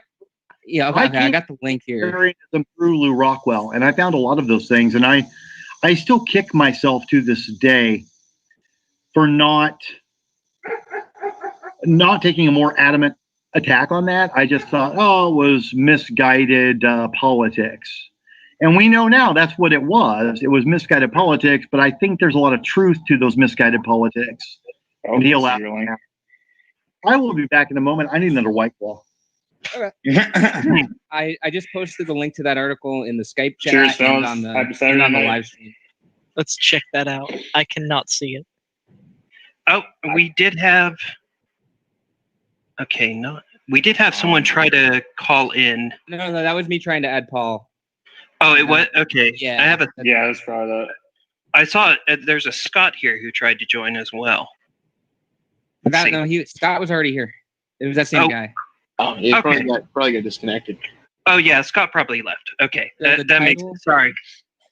Yeah. Okay. I got the link here. Fakertarianism through Lou Rockwell, and I found a lot of those things, and I still kick myself to this day for not taking a more adamant attack on that. I just thought, it was misguided politics. And we know now that's what it was. It was misguided politics, but I think there's a lot of truth to those misguided politics. And he'll laugh. I will be back in a moment. I need another White Claw. I just posted the link to that article in the Skype chat. Cheers, and fellas. on the, Happy Saturday and on the night. live stream. Let's check that out. I cannot see it. Oh, we did have. Okay, no, we did have someone try to call in. No, that was me trying to add Paul. Oh, it was okay. Yeah. I have a. Yeah, that's probably that. I saw there's a Scott here who tried to join as well. Let's see. Scott was already here. It was that same guy. Oh, yeah, Okay. probably got disconnected. Oh yeah, Scott probably left. Okay, The that makes title- sorry.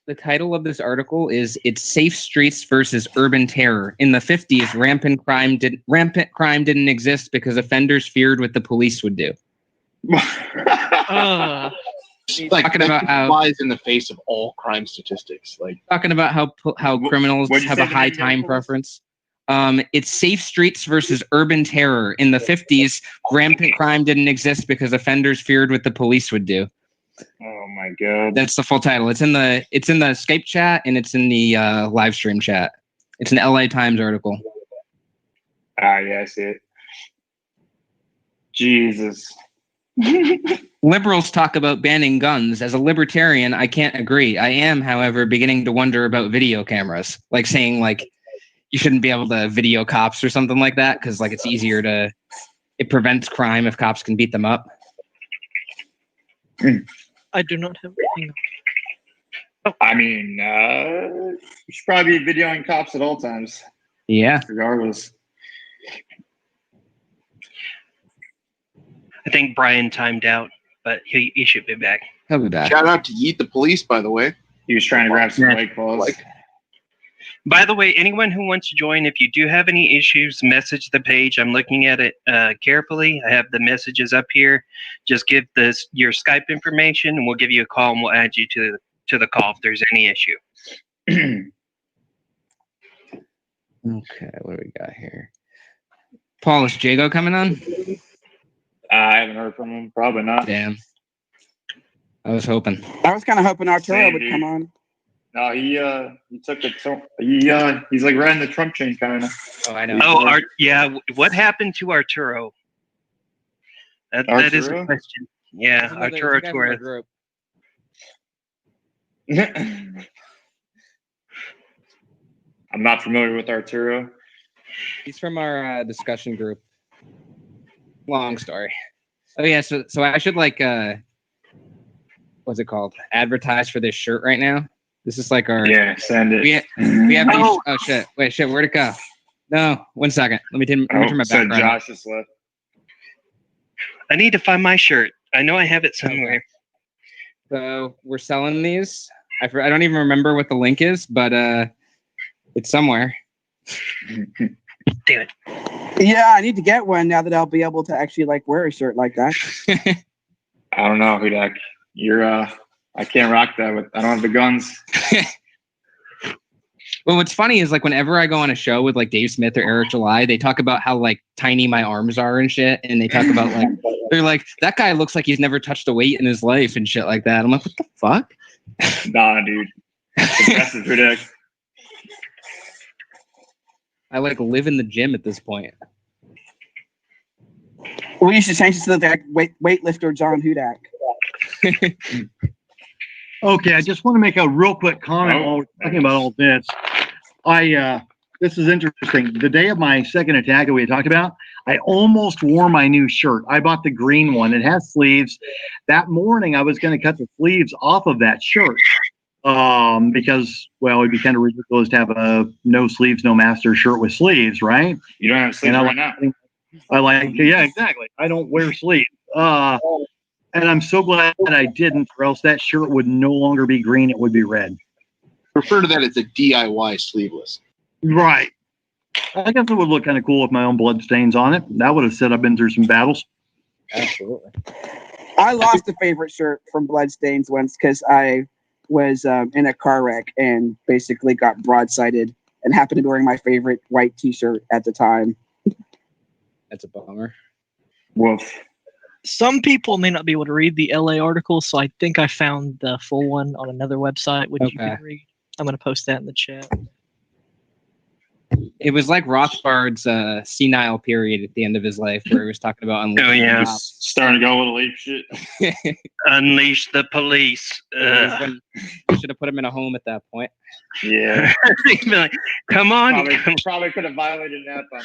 The title of this article is "It's Safe Streets versus Urban Terror." In the 50s, rampant crime didn't exist because offenders feared what the police would do. Like Talking about how- flies in the face of all crime statistics. Like Talking about how criminals what'd you have say a the high name of the time article was? preference. It's Safe Streets versus Urban Terror. In the 50s, rampant crime didn't exist because offenders feared what the police would do. Oh my god. That's the full title. It's in the Skype chat and it's in the live stream chat. It's an LA Times article. Yeah, I see it. Jesus. Liberals talk about banning guns. As a libertarian, I can't agree. I am, however, beginning to wonder about video cameras, like saying like you shouldn't be able to video cops or something like that because like it's easier to. It prevents crime if cops can beat them up. I do not have anything. I mean, you should probably be videoing cops at all times, Yeah. regardless. I think Brian timed out, but he should be back. He'll be back. shout out to Yeet the Police, by the way. He was trying to grab some White Claws. By the way, anyone who wants to join, if you do have any issues, message the page. I'm looking at it carefully. I have the messages up here. Just give your Skype information, and we'll give you a call, and we'll add you to the call if there's any issue. Okay, what do we got here? Paul, is Jago coming on? I haven't heard from him. Probably not. Damn. I was hoping. I was kind of hoping Arturo Same, would dude. come on. No, he took the he's like riding the Trump chain kind of. Oh, I know. Oh, yeah. What happened to Arturo? That is a Arturo? question. Yeah, There's another- Arturo there's a guy from our Torres. group. I'm not familiar with Arturo. He's from our discussion group. Long story. Oh yeah, so I should like what's it called? Advertise for this shirt right now. This is like our Yeah, send it. we have these, oh shit. Wait, where'd it go? No, 1 second. Let me turn my so background. Josh just left. I need to find my shirt. I know I have it somewhere. So we're selling these. I don't even remember what the link is, but it's somewhere. Damn it. Yeah, I need to get one now that I'll be able to actually like wear a shirt like that. I don't know, Hudak. You're I can't rock that with I don't have the guns. Well, what's funny is like whenever I go on a show with like Dave Smith or Eric July, they talk about how like tiny my arms are and shit, and they talk about like they're like that guy looks like he's never touched a weight in his life and shit like that. I'm like, what the fuck? Nah, dude. Impressive, Hudak. I like live in the gym at this point. We used to change it to the weightlifter John Hudak. Okay, I just want to make a real quick comment while we're talking about all this. This is interesting. The day of my second attack that we had talked about, I almost wore my new shirt. I bought the green one. It has sleeves. That morning, I was going to cut the sleeves off of that shirt because, well, it'd be kind of ridiculous to have a no sleeves, no master shirt with sleeves, right? You don't have sleeves right now. Yeah, exactly. I don't wear sleeves. And I'm so glad I didn't, or else that shirt would no longer be green. It would be red. Refer to that as a DIY sleeveless. Right. I guess it would look kind of cool with my own blood stains on it. That would have said I've been through some battles. Absolutely. I lost a favorite shirt from Bloodstains once because I was in a car wreck and basically got broadsided and happened to be wearing my favorite white T-shirt at the time. That's a bummer. Woof. Some people may not be able to read the LA article, so I think I found the full one on another website, which you can read. I'm going to post that in the chat. It was like Rothbard's senile period at the end of his life, where he was talking about unleashing yeah. Starting to go a little ape shit. Unleash the police. You should have put him in a home at that point. Yeah. Like, come on. Probably could have violated an app on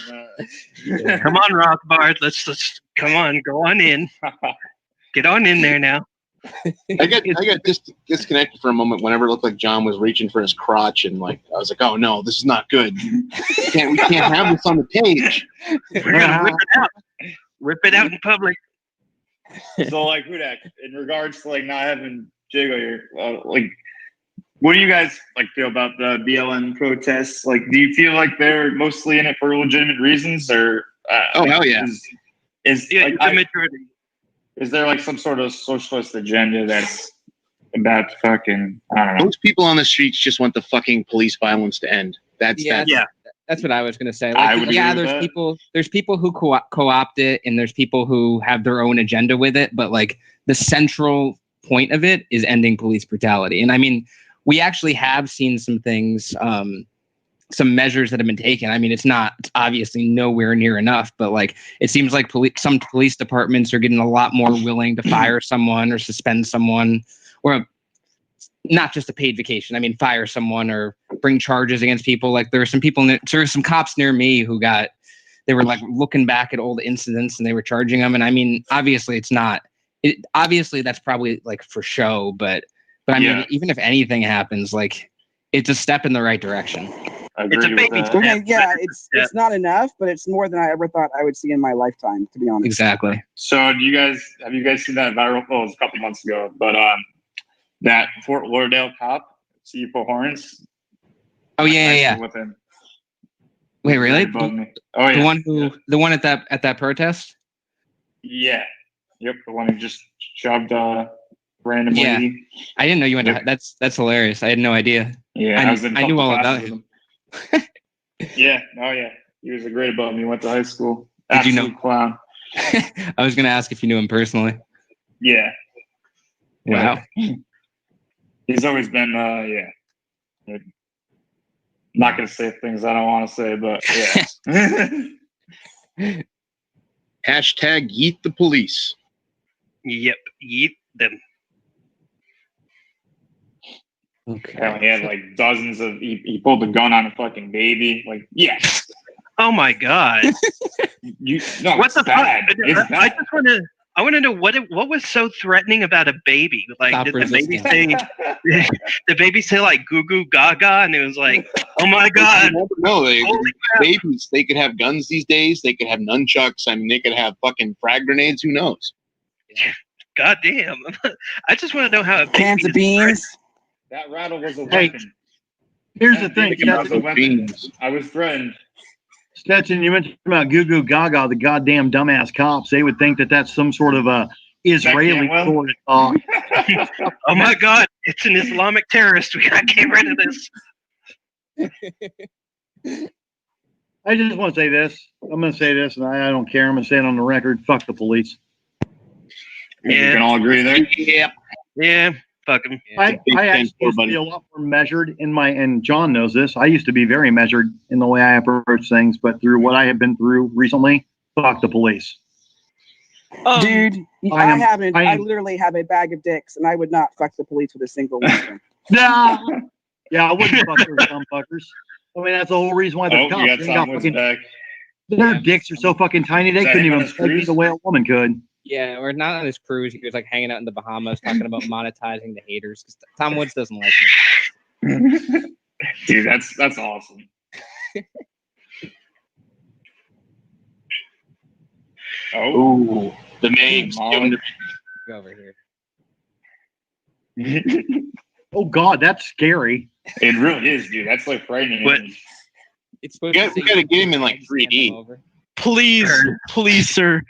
that. Come on, Rothbard. Let's come on. Go on in. Get on in there now. I got disconnected for a moment whenever it looked like John was reaching for his crotch, and like I was like, "Oh no, this is not good. We can't have this on the page." We're gonna whip it out. Rip it out in public. So, like, Hudak, in regards to like not having Jago here, like, what do you guys like feel about the BLM protests? Like, do you feel like they're mostly in it for legitimate reasons, or oh hell yeah, is yeah, like, the majority. Is there like some sort of socialist agenda that's about fucking, I don't know. Most people on the streets just want the fucking police violence to end. That's what I was gonna say. Like, there's people who co-opt it, and there's people who have their own agenda with it. But like the central point of it is ending police brutality. And I mean, we actually have seen some things, some measures that have been taken. I mean, it's obviously nowhere near enough, but like it seems like some police departments are getting a lot more willing to fire someone or suspend someone, or not just a paid vacation. I mean, fire someone or bring charges against people. Like there are some cops near me who they were like looking back at old incidents and they were charging them. And I mean, obviously obviously that's probably like for show, but I mean, even if anything happens, like it's a step in the right direction. It's a baby step. Okay, yeah, it's not enough, but it's more than I ever thought I would see in my lifetime, to be honest. Exactly. So have you guys seen that viral? Well, it was a couple months ago, but that Fort Lauderdale cop, C4 Horns. Oh yeah. With him. Wait, really? Oh yeah. The one at that protest? Yeah. Yep. The one who just shoved randomly. Yeah. I didn't know you went to. That's hilarious. I had no idea. Yeah, I knew all about him. Yeah. Oh yeah. He was a grade above me. He went to high school. Did you know? Clown. I was gonna ask if you knew him personally. Yeah. Wow. He's always been yeah. Not gonna say things I don't want to say, but yeah. Hashtag yeet the police. Yep, yeet them. Okay. He had like dozens of. He pulled a gun on a fucking baby. Like, yes. Oh my god. What the fuck? I want to know what was so threatening about a baby. Like, Stop did resisting. the baby say like goo goo gaga, and it was like, oh my god. No, babies. They could have guns these days. They could have nunchucks. I mean, they could have fucking frag grenades. Who knows? God damn. I just want to know how a baby cans of beans. That rattle was a weapon. Here's the thing. I was threatened. Stetson, you mentioned about Goo Goo Gaga, the goddamn dumbass cops. They would think that that's some sort of a Israeli sort of talk. Oh my god, it's an Islamic terrorist. We gotta get rid of this. I just want to say this. I'm going to say this, and I don't care. I'm going to say it on the record. Fuck the police. Yeah. We can all agree there. Yeah. Fuck them. I actually used to be a lot more measured and John knows this. I used to be very measured in the way I approach things, but through what I have been through recently, fuck the police. Dude, I literally have a bag of dicks, and I would not fuck the police with a single one. Yeah, I wouldn't fuck those dumb fuckers. I mean, that's the whole reason why they're Oh, tough. you got They Tom got Woods fucking, back. their dicks are so fucking tiny they Is that couldn't him on even his play cruise? the way a woman could. Yeah, we're not on his cruise. He was like hanging out in the Bahamas talking about monetizing the haters because Tom Woods doesn't like me. Dude, that's awesome. Ooh, the names. Molly. Go over here. Oh God, that's scary. It really is, dude. That's like frightening. What? It's supposed We gotta get him in like 3D. Please, please, sir,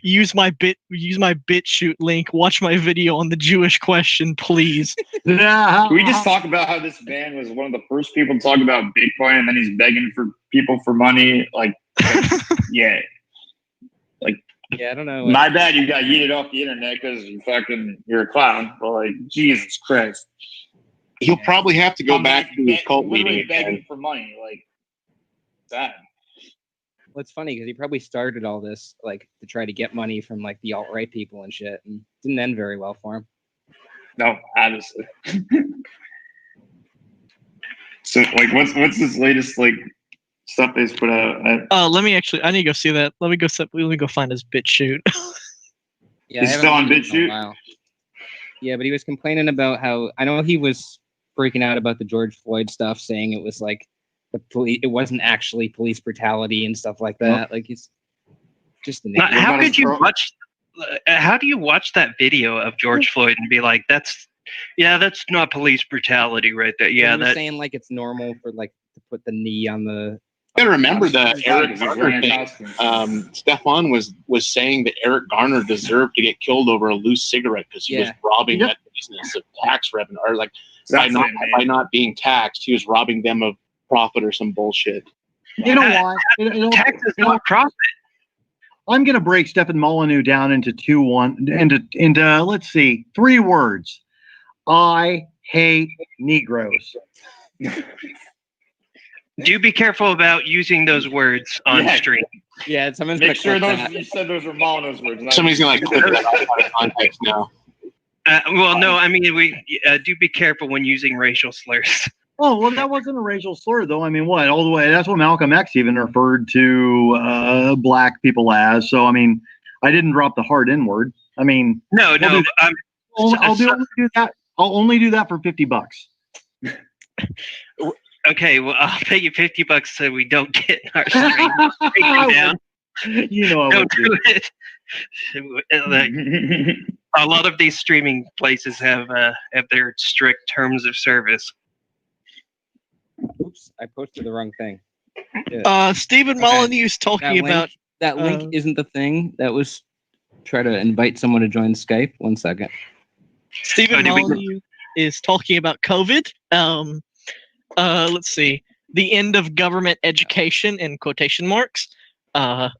use my BitChute link. Watch my video on the Jewish question, please. Can we just talk about how this man was one of the first people to talk about Bitcoin, and then he's begging for people for money? Like, yeah. Yeah, I don't know. My bad, you got yeeted off the internet because you're a clown. But like, Jesus Christ, He'll probably have to go back to his cult literally meeting. begging And for money. Like, sad. Well, it's funny because he probably started all this like to try to get money from like the alt-right people and shit, and didn't end very well for him. No, honestly. So, like, what's this latest like stuff they've put out? Let me I need to go see that. Let me go find his BitChute. Yeah, He's I haven't still on seen him in a BitChute? while. Yeah, but he was complaining about how I know he was freaking out about the George Floyd stuff, saying it was like the police. It wasn't actually police brutality and stuff like that. Like he's just an Now, idiot. how about could his you girl- watch? How do you watch that video of George Floyd and be like, "That's not police brutality right there." Yeah, he was that. saying like it's normal for like to put the knee on the. you gotta remember the Yeah, Eric 'cause he's Garner wearing a thing. costume. Stefan was saying that Eric Garner deserved to get killed over a loose cigarette because he was Yeah. robbing Yep. that business of tax revenue, or like That's by it, man. not being taxed, he was robbing them of profit or some bullshit. You know why? Tax is not profit. I'm gonna break Stephen Molyneux down into let's see, 3 words. I hate Negroes. Do be careful about using those words on Yeah. stream. Yeah, someone's Make sure gonna those clip you said those were Molyneux's words. Not Somebody's gonna like clip that out of context now. Well, no, I mean we do be careful when using racial slurs. Oh, well, that wasn't a racial slur, though. I mean, what? All the way. That's what Malcolm X even referred to black people as. So, I mean, I didn't drop the hard N word. I mean, No, no. I'll only do that. I'll only do that for $50. Okay, well, I'll pay you $50 so we don't get our stream taken down. You know, I Don't would do it. A lot of these streaming places have their strict terms of service. Oops, I posted the wrong thing. Stephen Molyneux's talking about that link isn't the thing. That was try to invite someone to join Skype. 1 second. Stephen Molyneux is talking about COVID. Let's see, the end of government education in quotation marks, and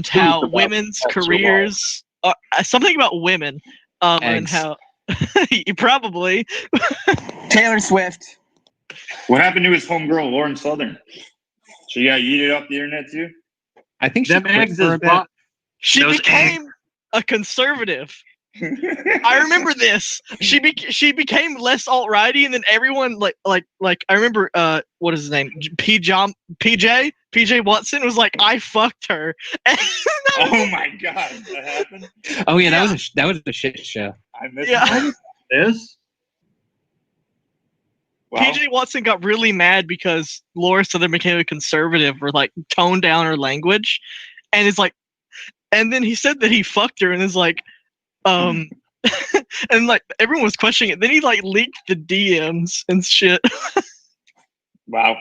how women's careers are something about women, and how you probably Taylor Swift. What happened to his homegirl, Lauren Southern? She got yeeted off the internet too? I think she them quit eggs for a is bit. she Those became a conservative. I remember this. She became less alt-righty, and then everyone like I remember what is his name? PJ Watson was like, I fucked her. Oh my god, that happened? Oh yeah, that was a shit show. I missed Yeah. this. Wow. PJ Watson got really mad because Laura Southern became a conservative or like toned down her language, and it's like, and then he said that he fucked her, and is like, and like everyone was questioning it. Then he like leaked the DMs and shit. Wow.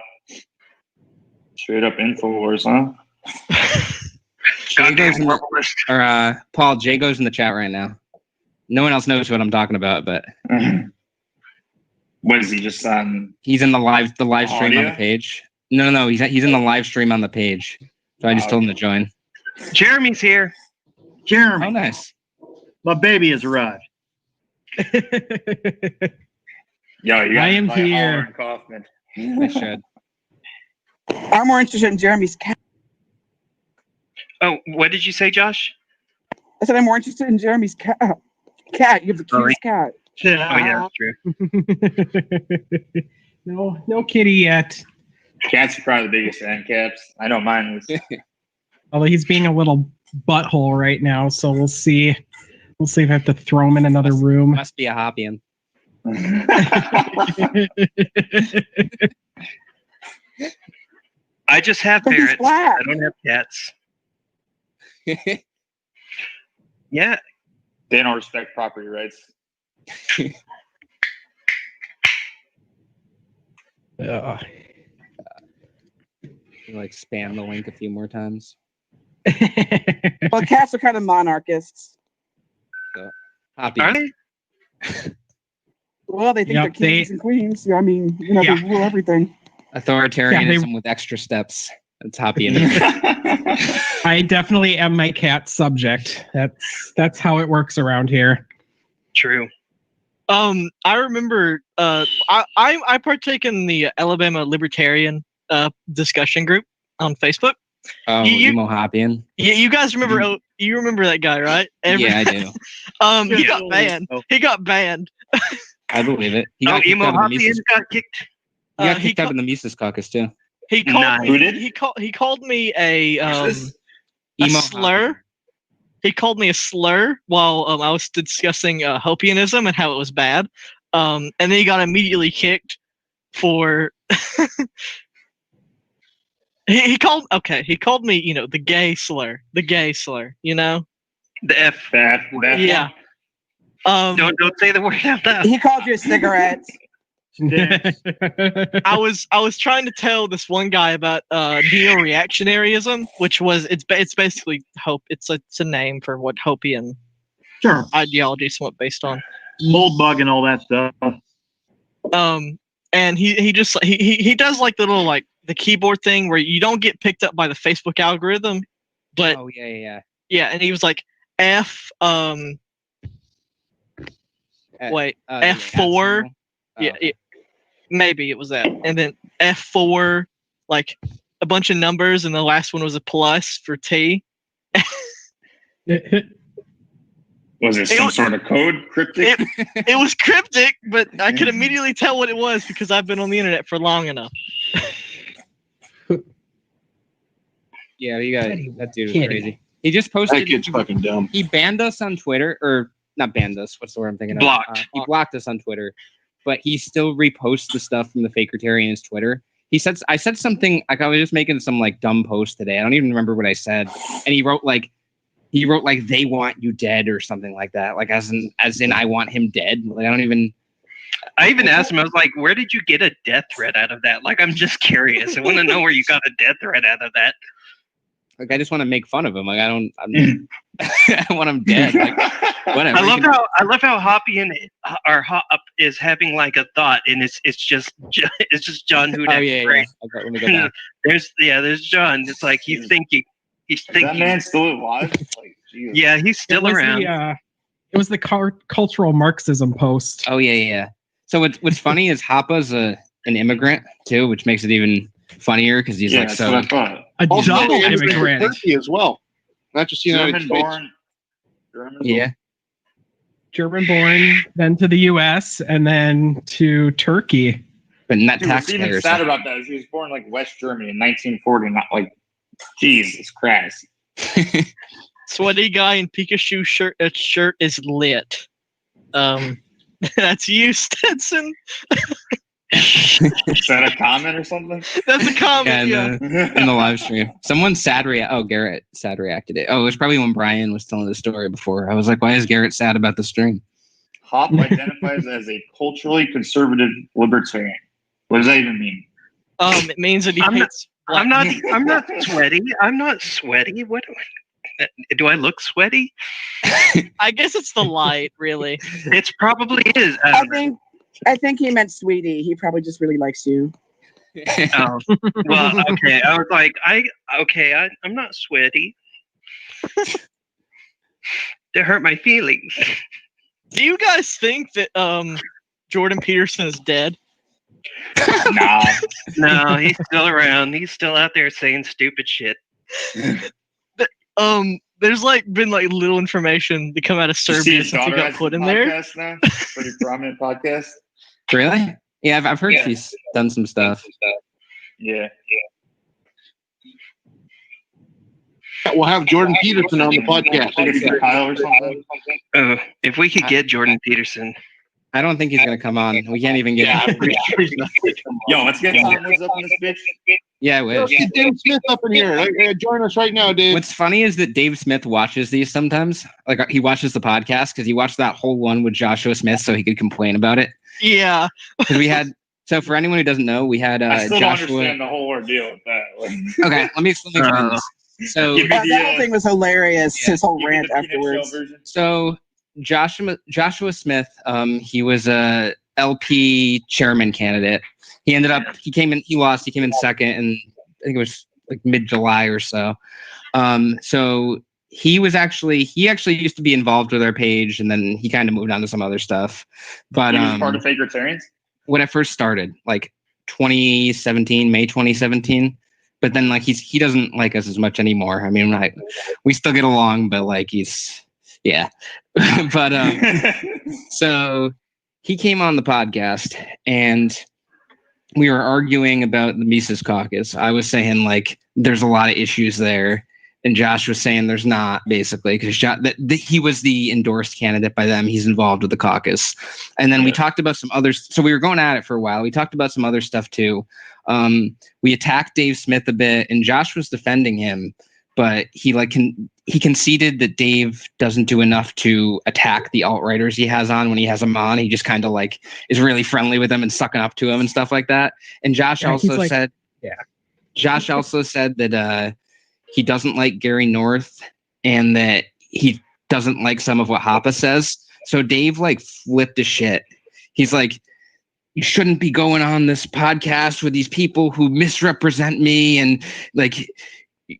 Straight up InfoWars, huh? Jay goes in Paul, Jay goes in the chat right now. No one else knows what I'm talking about, but What is he just on? he's in the live stream on the Audio? page. No, he's in the live stream on the page. So I just told him to join. Jeremy's here. Jeremy, Oh, nice. my baby has arrived. Yo, you I am gotta invite here. Holler and Kaufman. Nice shed. I'm more interested in Jeremy's cat. Oh, what did you say, Josh? I said I'm more interested in Jeremy's cat. Cat, you have the cutest cat. Oh yeah, that's true. No kitty yet. Cats are probably the biggest fan caps. I know mine is. Although he's being a little butthole right now, so we'll see. We'll see if I have to throw him in another room. Must be a Hoppian. I just have But he's parrots. black. I don't have cats. Yeah. They don't respect property rights. Ugh. Like spam the link a few more times. Well, cats are kind of monarchists. Hoppy. Are they? Well, they think Yep, they're kings and queens. I mean, they rule everything. Authoritarianism with extra steps. That's Hoppy. I definitely am my cat subject. That's how it works around here. True. I remember I partake in the Alabama Libertarian discussion group on Facebook. Oh, emo Hoppian. Yeah, you guys remember? You remember that guy, right? Yeah, I do. He got banned. He got banned. I believe it. He got emo Hoppian got kicked. He got kicked out of the Mises Caucus too. He called Who did? He called me a Emo slur. Hoppian. He called me a slur while I was discussing Hopianism and how it was bad. And then he got immediately kicked for. He called me, the gay slur, you know, The F. yeah. Don't say the word out loud. He called you a cigarette. I was trying to tell this one guy about neo-reactionaryism, which was it's basically hope. It's a name for what Hopian ideology is somewhat based on. Mold bug and all that stuff. And he just he does like the little like the keyboard thing where you don't get picked up by the Facebook algorithm, but yeah. and he was like F4 yeah, maybe it was that, and then F4 like a bunch of numbers, and the last one was a plus for T. Was it some sort of code? Cryptic? It was cryptic, but I could immediately tell what it was because I've been on the internet for long enough. Yeah, you got that dude was crazy. He just posted. That kid's fucking dumb. He banned us on Twitter, or not banned us. What's the word I'm thinking of? Blocked. He blocked us on Twitter, but he still reposts the stuff from the Fakertarians Twitter. I said something like I was just making some like dumb post today. I don't even remember what I said, and he wrote like they want you dead or something like that. Like as in I want him dead. Like I even asked him, I was like, where did you get a death threat out of that? Like, I'm just curious. I want to know where you got a death threat out of that. Like, I just want to make fun of him. Like, I want him dead. Like, whatever. I love how Hoppian or Hop is having like a thought, and it's just John Hudak. Oh yeah. Okay, let me go back. There's John. It's like he's thinking. Is that man still alive? Like, Jesus. Yeah, he's still around. It was the cultural Marxism post. Oh yeah. So what's funny is Hoppa's an immigrant too, which makes it even funnier because he's like so a double immigrant Turkey as well, not just the United States. German-born, then to the U.S. and then to Turkey. But not Dude, what's even sad about that is he was born like West Germany in 1940, not like Jesus Christ. Sweaty guy in Pikachu shirt is lit. That's you, Stetson. Is that a comment or something? That's a comment, in the live stream. Someone Garrett sad reacted it. Oh, it was probably when Brian was telling the story before. I was like, why is Garrett sad about the stream? Hop identifies as a culturally conservative libertarian. What does that even mean? It means that he hates. I'm not sweaty. I'm not sweaty. What? Do I look sweaty? I guess it's the light, really. It's probably is. I think he meant sweetie. He probably just really likes you. Oh, well, okay. I was like, I'm not sweaty. To hurt my feelings. Do you guys think that Jordan Peterson is dead? No, he's still around. He's still out there saying stupid shit. There's been little information to come out of Serbia since he got put in there. Now? Pretty prominent podcast. Really? Yeah, I've heard she's done some stuff. Yeah. We'll have Jordan Peterson on the podcast. Like a Kyle or something. If we could get Jordan Peterson. I don't think he's gonna come on. We can't even get him. Yo, let's get Tom Woods up in this bitch. Yeah, I wish. Get Dave Smith up in here. Join us right now, Dave. What's funny is that Dave Smith watches these sometimes. Like he watches the podcast because he watched that whole one with Joshua Smith so he could complain about it. Yeah. Because we had. So for anyone who doesn't know, we had I still Joshua. don't understand the whole ordeal with that. Like, Okay, let me explain this. So Give me that whole thing was hilarious. His whole give me rant the peanut shell afterwards. version. So Joshua Smith, he was a LP chairman candidate. He ended up he lost. He came in second, and I think it was like mid-July or so. So he actually used to be involved with our page, and then he kind of moved on to some other stuff. But He was part of Fakertarians? when it first started, like 2017, May 2017. But then like he doesn't like us as much anymore. I mean, we still get along, but like yeah. But so he came on the podcast and we were arguing about the Mises Caucus. I was saying like there's a lot of issues there, and Josh was saying there's not, basically, because he was the endorsed candidate by them. He's involved with the caucus. And then we talked about some others. So we were going at it for a while. We talked about some other stuff too. We attacked Dave Smith a bit, and Josh was defending him, but he conceded that Dave doesn't do enough to attack the alt-writers he has on when he has them on. He just kind of like is really friendly with them and sucking up to him and stuff like that. And Josh also said that he doesn't like Gary North and that he doesn't like some of what Hoppe says. So Dave like flipped his shit. He's like, you shouldn't be going on this podcast with these people who misrepresent me, and like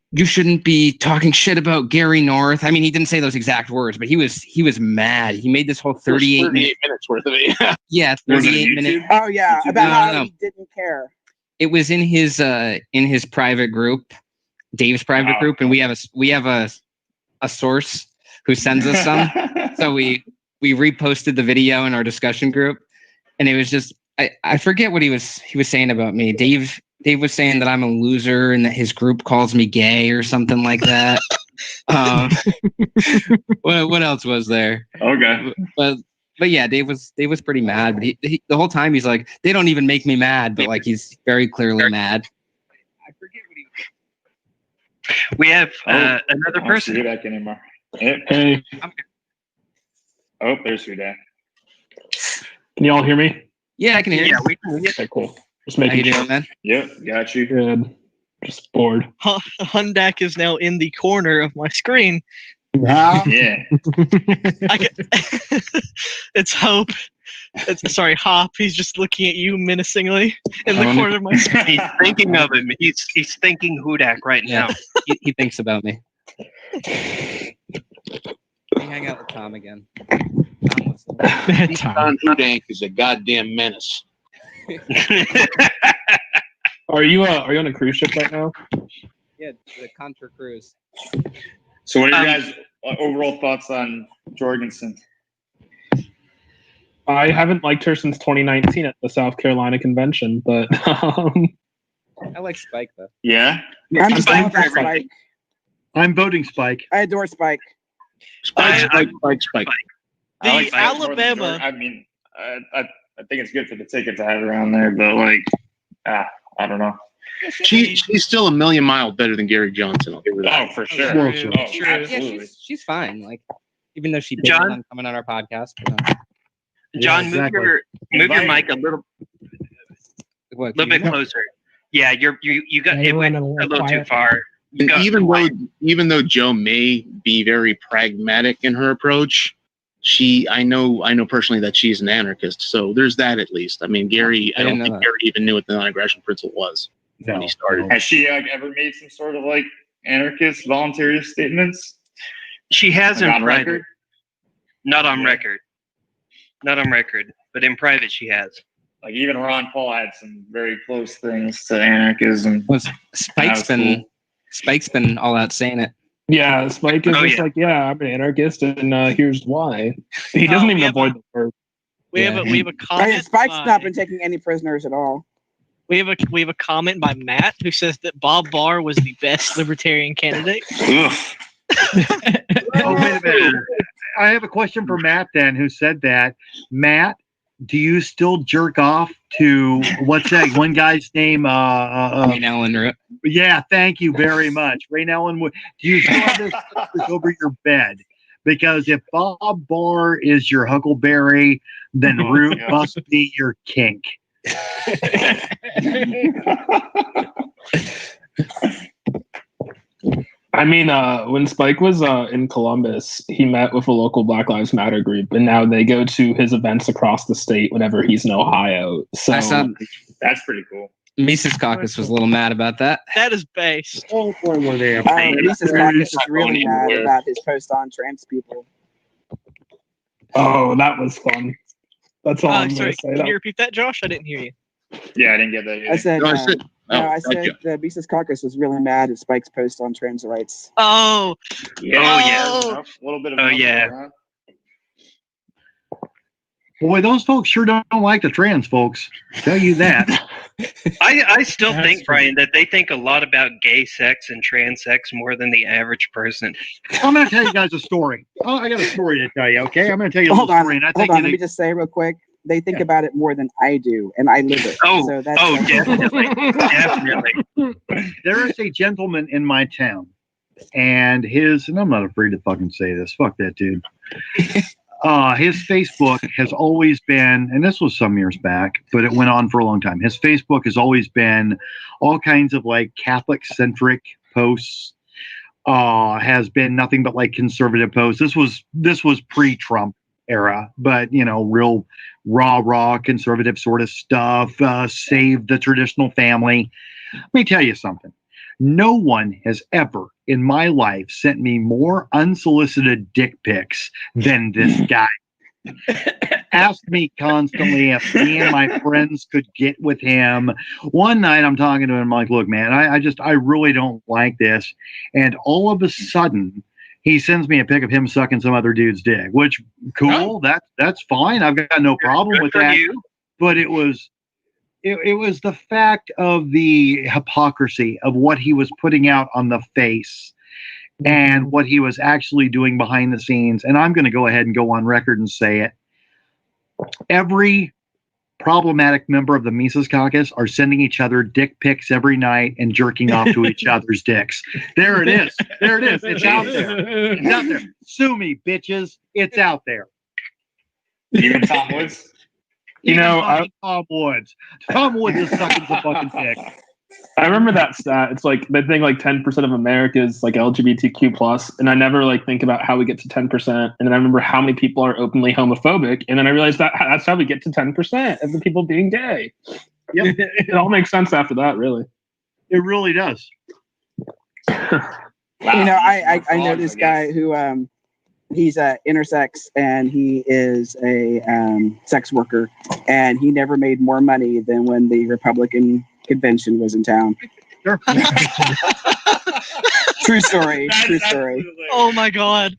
you shouldn't be talking shit about Gary North. I mean, he didn't say those exact words, but he was mad. He made this whole 38 minutes worth of it. Yeah, 38 minutes. Oh yeah, about how he didn't care. It was in his private group, Dave's private group, and we have a source who sends us some. So we reposted the video in our discussion group, and it was just I forget what he was saying about me. Dave was saying that I'm a loser and that his group calls me gay or something like that. What else was there? Okay. But yeah, Dave was pretty mad. But he the whole time he's like, they don't even make me mad, but like he's very clearly mad. I forget what We have another person. I don't see Hudak anymore. Hey. Oh, there's Hudak. Can you all hear me? Yeah, I can hear you. Yeah, we can. Okay, cool. Just How making you sure. doing, man? Yep, got you. Good. Just bored. Hundak is now in the corner of my screen. Yeah. It's Hope. Sorry, Hop. He's just looking at you menacingly in the corner of my screen. He's thinking of him. He's thinking Hudak right now. He thinks about me. Hang out with Tom again. Tom Hudak is a goddamn menace. Are you on a cruise ship right now? Yeah, the Contra Cruise. So what are your guys' overall thoughts on Jorgensen? I haven't liked her since 2019 at the South Carolina convention, but I like Spike though. Yeah? I'm just Spike on for Spike. I'm voting Spike. I adore Spike. Spike. I like The Spike more than Alabama. Jordan. I mean, I think it's good for the ticket to have her on there, but like, I don't know. She's still a million miles better than Gary Johnson. I'll give her that. Oh, for sure. Sure, Oh, sure. Yeah, absolutely. she's fine. Like, even though she John? bailed on coming on our podcast. But, John, Yeah, exactly. move your mic a little what, bit closer. Yeah, you got Yeah, it you're went a running a little little too quiet. far. You And got even though Joe may be very pragmatic in her approach, I know personally that she's an anarchist. So there's that at least. I mean, Gary, I don't think Gary even knew what the non-aggression principle was when he started. Has she ever made some sort of like anarchist voluntary statements? She has Like, in on private. record? Not on record. Not on record, but in private she has. Like even Ron Paul had some very close things to anarchism. Spike's been all out saying it. yeah, Spike is Oh, just yeah. like, yeah, I'm an anarchist, and here's why. He doesn't we even have avoid the word. We have a comment. Spike's not been taking any prisoners at all. We have a comment by Matt who says that Bob Barr was the best libertarian candidate. Oh, wait a minute. I have a question for Matt then, who said that. Matt, do you still jerk off to what's that one guy's name? Rain Allen. Yeah, thank you very much. Rain Allen. Do you still have this over your bed? Because if Bob Barr is your huckleberry, then Root must be your kink. I mean, when Spike was in Columbus, he met with a local Black Lives Matter group, and now they go to his events across the state whenever he's in Ohio. So that's pretty cool. Mises Caucus was a little mad about that. That is base. Mises Caucus is really mad about his post on trans people. Oh, that was fun. That's all I'm sorry, going to say. Can you repeat that, Josh? I didn't hear you. Yeah, I didn't get that either. I said the Mises Caucus was really mad at Spike's post on trans rights. Oh. Yeah. A little bit of Boy, those folks sure don't like the trans folks. Tell you that. I still think, Brian, that they think a lot about gay sex and trans sex more than the average person. I'm going to tell you guys a story. Oh, I got a story to tell you, okay? I'm going to tell you a Hold little story. Hold on. Let me just say real quick. They think about it more than I do, and I live it. So that's definitely. Definitely. There is a gentleman in my town, and I'm not afraid to fucking say this. Fuck that dude. His Facebook has always been, and this was some years back, but it went on for a long time. His Facebook has always been all kinds of like Catholic-centric posts. Has been nothing but like conservative posts. This was pre-Trump era, but real raw conservative sort of stuff. Save the traditional family. Let me tell you something. No one has ever in my life sent me more unsolicited dick pics than this guy. Asked me constantly if me and my friends could get with him. One night I'm talking to him, I'm like, look, man, I really don't like this. And all of a sudden, he sends me a pic of him sucking some other dude's dick, which cool. That's fine. I've got no problem with that. But it was the fact of the hypocrisy of what he was putting out on the face and what he was actually doing behind the scenes. And I'm going to go ahead and go on record and say it. Every problematic member of the Mises Caucus are sending each other dick pics every night and jerking off to each other's dicks. There it is. There it is. It's out there. It's out there. Sue me, bitches. It's out there. Even Tom Woods? Tom Woods. Tom Woods is sucking some fucking dick. I remember that stat. It's like they think like 10% of America is like LGBTQ+, and I never like think about how we get to 10%. And then I remember how many people are openly homophobic, and then I realized that's how we get to 10% of the people being gay. Yep. It all makes sense after that, really. It really does. Wow. I know this guy who he's intersex and he is a sex worker, and he never made more money than when the Republican convention was in town. Sure. True story. True story. Oh my God.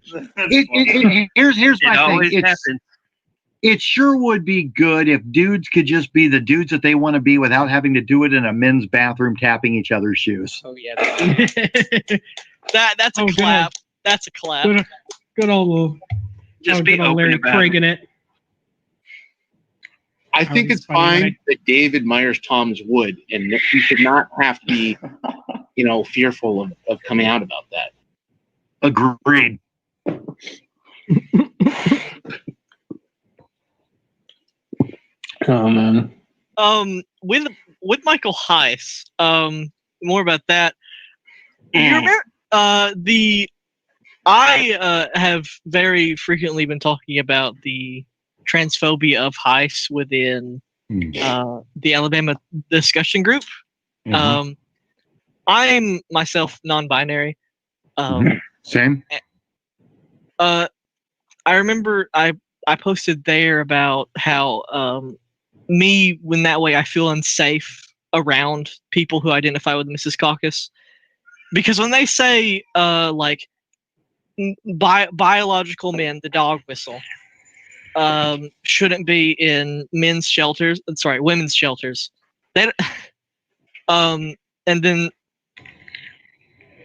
Here's my thing. It sure would be good if dudes could just be the dudes that they want to be without having to do it in a men's bathroom tapping each other's shoes. Oh yeah. That's a clap. That's a clap. Good old just be open Larry about Craig in it. I think it's fine that Dave admires Tom's wood, and that he should not have to be, fearful of coming out about that. Agreed. Oh man. With Michael Heiss, more about that. You remember I have very frequently been talking about the transphobia of Heiss within the Alabama discussion group. Mm-hmm. I'm myself non-binary. Same. I remember I posted there about how me, when that way I feel unsafe around people who identify with Mrs. Caucus, because when they say biological men, the dog whistle, shouldn't be in women's shelters. That,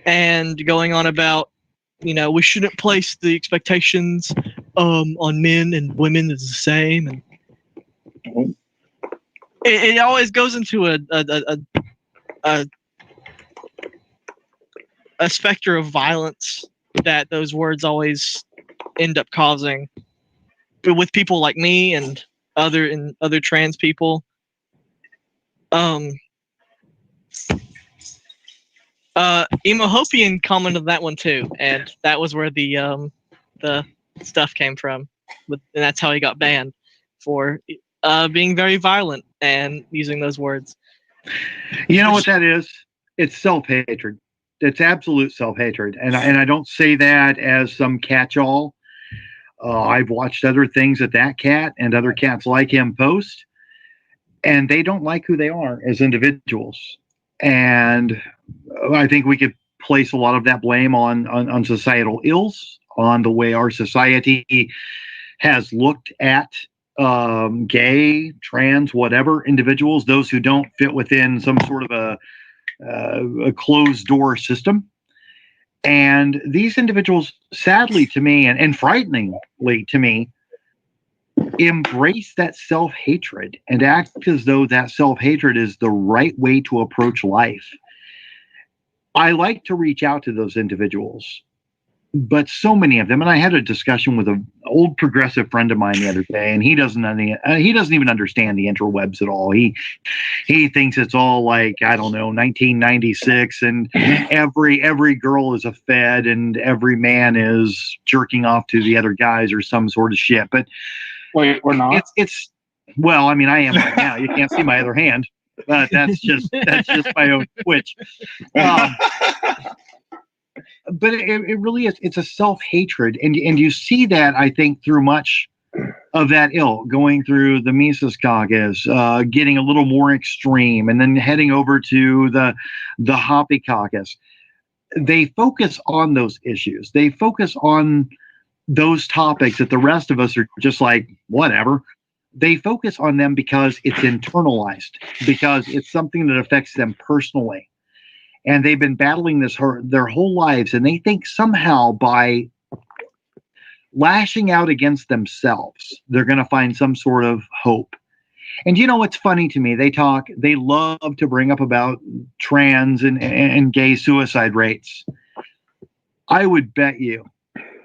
and going on about, we shouldn't place the expectations on men and women as the same, and it always goes into a specter of violence that those words always end up causing with people like me and other trans people. Emohopian commented on that one too, and that was where the stuff came from, and that's how he got banned for being very violent and using those words. You know what that is? It's self-hatred. It's absolute self-hatred, and I don't say that as some catch-all. I've watched other things that cat and other cats like him post, and they don't like who they are as individuals. And I think we could place a lot of that blame on societal ills, on the way our society has looked at gay, trans, whatever individuals, those who don't fit within some sort of a closed door system. And these individuals, sadly to me, and frighteningly to me, embrace that self-hatred and act as though that self-hatred is the right way to approach life. I like to reach out to those individuals, but so many of them, and I had a discussion with an old progressive friend of mine the other day, and he doesn't even understand the interwebs at all. He thinks it's all like, I don't know, 1996, and every girl is a fed, and every man is jerking off to the other guys or some sort of shit. But wait, we're not. It's well, I mean, I am right now. You can't see my other hand, but that's just my own Twitch. But it really is. It's a self-hatred, and you see that, I think, through much of that ilk, going through the Mises caucus, getting a little more extreme, and then heading over to the Hoppy caucus. They focus on those issues. They focus on those topics that the rest of us are just like, whatever. They focus on them because it's internalized, because it's something that affects them personally. And they've been battling this their whole lives, and they think somehow by lashing out against themselves, they're going to find some sort of hope. And you know what's funny to me? They love to bring up about trans and gay suicide rates. I would bet you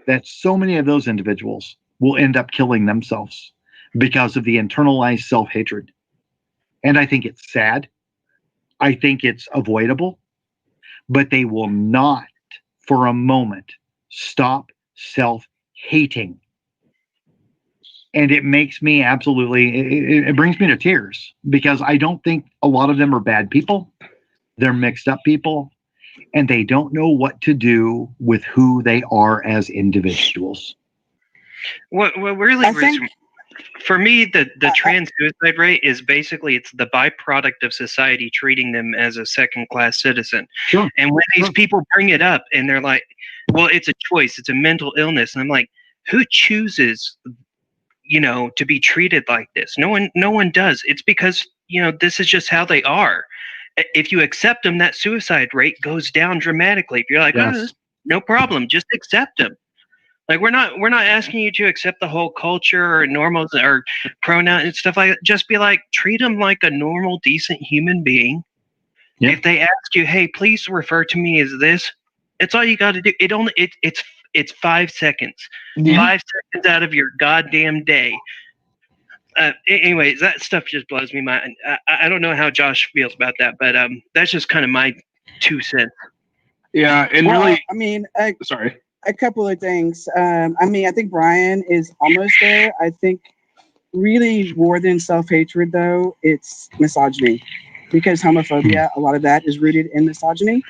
that so many of those individuals will end up killing themselves because of the internalized self-hatred. And I think it's sad. I think it's avoidable. But they will not, for a moment, stop self-hating. And it makes me it brings me to tears, because I don't think a lot of them are bad people. They're mixed up people, and they don't know what to do with who they are as individuals. What really for me, the trans suicide rate is basically, it's the byproduct of society treating them as a second-class citizen. Sure. And when these people bring it up and they're like, well, it's a choice, it's a mental illness. And I'm like, who chooses, to be treated like this? No one does. It's because, this is just how they are. If you accept them, that suicide rate goes down dramatically. If you're like, yes, no problem, just accept them. Like, we're not asking you to accept the whole culture or normals or pronoun and stuff like that. Just be like, treat them like a normal, decent human being. Yeah. If they ask you, hey, please refer to me as this, it's all you got to do. It's 5 seconds. Yeah. 5 seconds out of your goddamn day. Anyways, that stuff just blows me mind. I don't know how Josh feels about that, but that's just kind of my 2 cents. Yeah, and really, I mean, sorry. A couple of things. I think Brian is almost there. I think really more than self-hatred, though, it's misogyny, because homophobia, a lot of that is rooted in misogyny.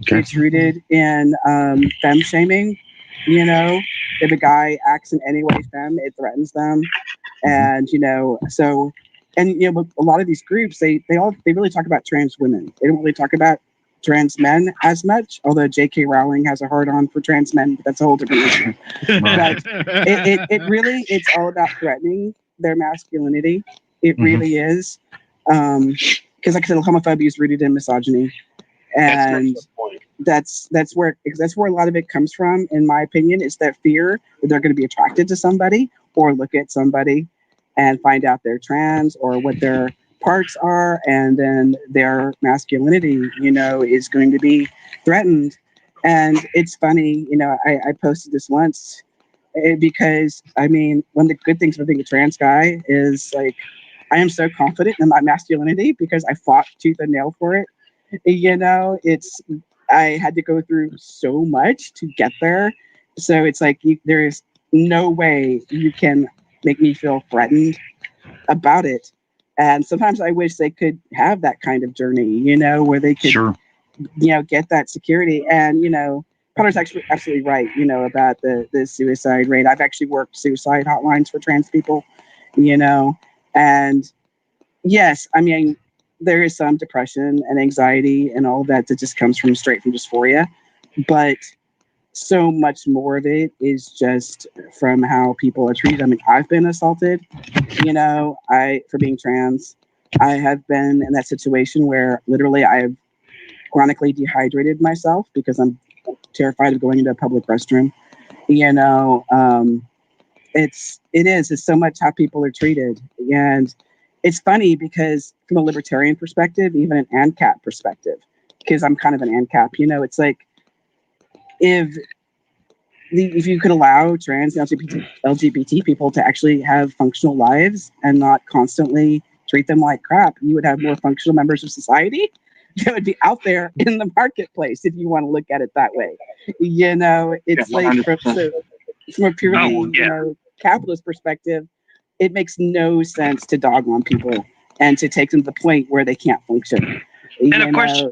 Okay. It's rooted in femme shaming. If a guy acts in any way femme, it threatens them. And, a lot of these groups, they really talk about trans women. They don't really talk about trans men as much, although J.K. Rowling has a hard-on for trans men, but that's a whole different issue. But it really, it's all about threatening their masculinity. It really is. Because like I said, homophobia is rooted in misogyny. And that's where a lot of it comes from, in my opinion, is that fear that they're going to be attracted to somebody or look at somebody and find out they're trans or what their parts are, and then their masculinity, is going to be threatened. And it's funny, I posted this once because, I mean, one of the good things about being a trans guy is, like, I am so confident in my masculinity because I fought tooth and nail for it. I had to go through so much to get there. So it's like, there is no way you can make me feel threatened about it. And sometimes I wish they could have that kind of journey, where they could, get that security. And, Potter's actually absolutely right, about the suicide rate. I've actually worked suicide hotlines for trans people, and yes, I mean, there is some depression and anxiety and all that just comes straight from dysphoria, but so much more of it is just from how people are treated. I mean, I've been assaulted, for being trans. I have been in that situation where literally I have chronically dehydrated myself because I'm terrified of going into a public restroom. It's so much how people are treated. And it's funny because from a libertarian perspective, even an ANCAP perspective, because I'm kind of an ANCAP, it's like, if you could allow trans and LGBT people to actually have functional lives and not constantly treat them like crap, you would have more functional members of society that would be out there in the marketplace, if you want to look at it that way. It's like from a purely capitalist perspective, it makes no sense to dog on people and to take them to the point where they can't function. And of course,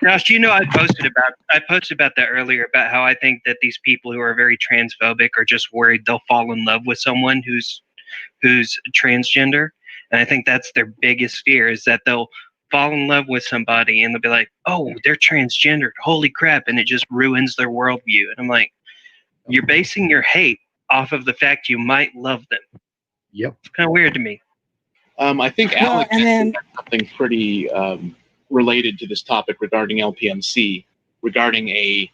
Josh, I posted about that earlier, about how I think that these people who are very transphobic are just worried they'll fall in love with someone who's transgender. And I think that's their biggest fear, is that they'll fall in love with somebody and they'll be like, oh, they're transgendered. Holy crap. And it just ruins their worldview. And I'm like, you're basing your hate off of the fact you might love them. Yep. It's kind of weird to me. I think Alex had something pretty related to this topic regarding LPMC, regarding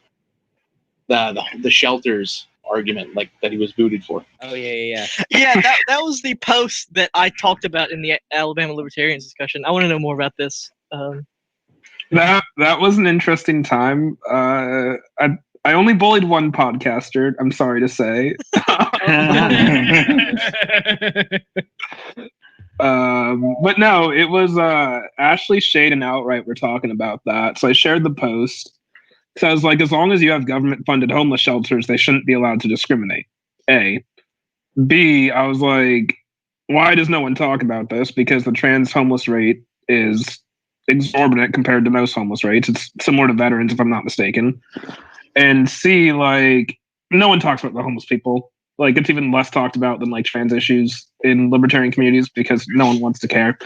the shelters argument, like that he was booted for. Oh yeah. Yeah, that was the post that I talked about in the Alabama Libertarians discussion. I want to know more about this. That was an interesting time. I only bullied one podcaster, I'm sorry to say. But no, it was Ashley, Shade, and Outright were talking about that. So I shared the post. So I was like, as long as you have government-funded homeless shelters, they shouldn't be allowed to discriminate. A. B, I was like, why does no one talk about this? Because the trans homeless rate is exorbitant compared to most homeless rates. It's similar to veterans, if I'm not mistaken. And C, like, no one talks about the homeless people. Like, it's even less talked about than, like, trans issues in libertarian communities because no one wants to care.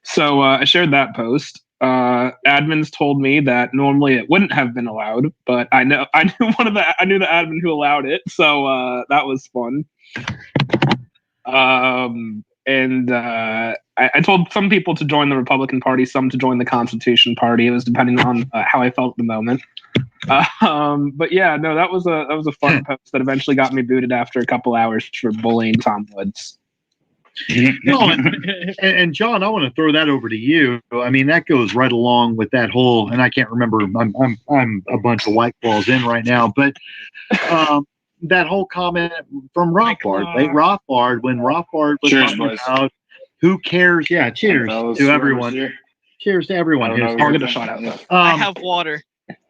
So I shared that post. Admins told me that normally it wouldn't have been allowed, but I knew the admin who allowed it, so that was fun. I told some people to join the Republican Party, some to join the Constitution Party. It was depending on how I felt at the moment. But yeah, no, that was a fun post that eventually got me booted after a couple hours for bullying Tom Woods. No, and John, I want to throw that over to you. I mean, that goes right along with that whole, and I can't remember. I'm a bunch of white balls in right now, but that whole comment from Rothbard, right? Rothbard, when Rothbard was talking about who cares? Yeah, cheers to everyone. Cheers to everyone. I'll get a shot out. I have water.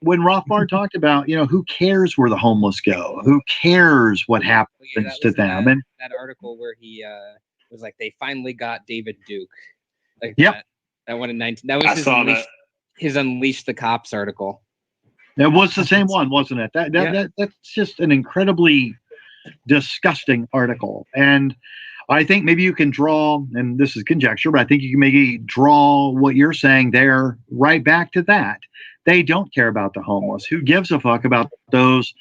When Rothbard talked about, who cares where the homeless go? Who cares what happens to them? And that article where he was like, they finally got David Duke. Like, yep. That one in 19. That was his Unleash the Cops article. It was the same one, wasn't it? That's just an incredibly disgusting article. And I think maybe you can draw, and this is conjecture, but I think you can maybe draw what you're saying there right back to that They don't care about the homeless. Who gives a fuck about those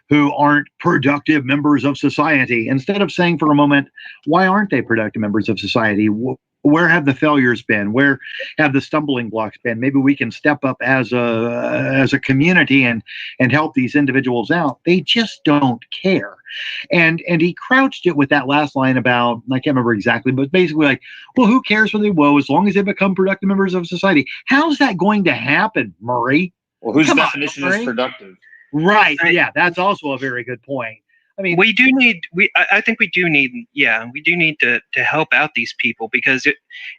who aren't productive members of society? Instead of saying for a moment, why aren't they productive members of society? Where have the failures been? Where have the stumbling blocks been? Maybe we can step up as a community and help these individuals out. They just don't care. And he crouched it with that last line about, I can't remember exactly, but basically like, well, who cares where they go as long as they become productive members of society? How's that going to happen, Murray? Well, whose definition is productive? Right. Yeah, that's also a very good point. I mean, I think we do need to help out these people, because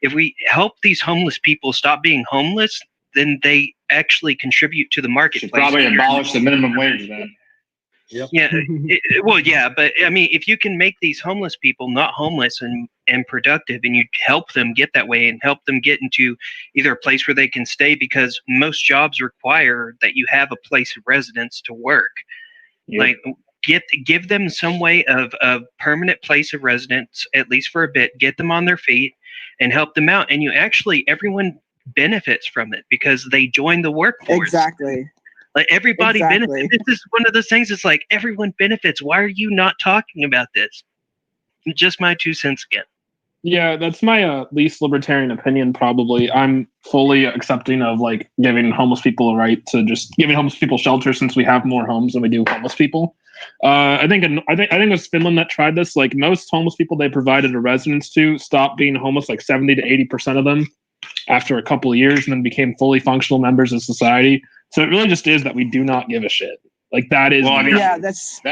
if we help these homeless people stop being homeless, then they actually contribute to the marketplace. Should probably abolish the minimum wage then. Yep. Yeah, but I mean, if you can make these homeless people not homeless and productive, and you help them get that way and help them get into either a place where they can stay, because most jobs require that you have a place of residence to work. Yep. Like, give them some way of permanent place of residence, at least for a bit, get them on their feet and help them out. And everyone benefits from it because they join the workforce. Exactly. Like, everybody benefits. This is one of those things. It's like, everyone benefits. Why are you not talking about this? Just my 2 cents again. Yeah, that's my least libertarian opinion, probably. I'm fully accepting of like giving homeless people a right to just giving homeless people shelter, since we have more homes than we do homeless people. I think it was Finland that tried this. Like, most homeless people they provided a residence to stopped being homeless, like 70 to 80% of them, after a couple of years, and then became fully functional members of society. So it really just is that we do not give a shit. Like, that is. Well, I mean, yeah,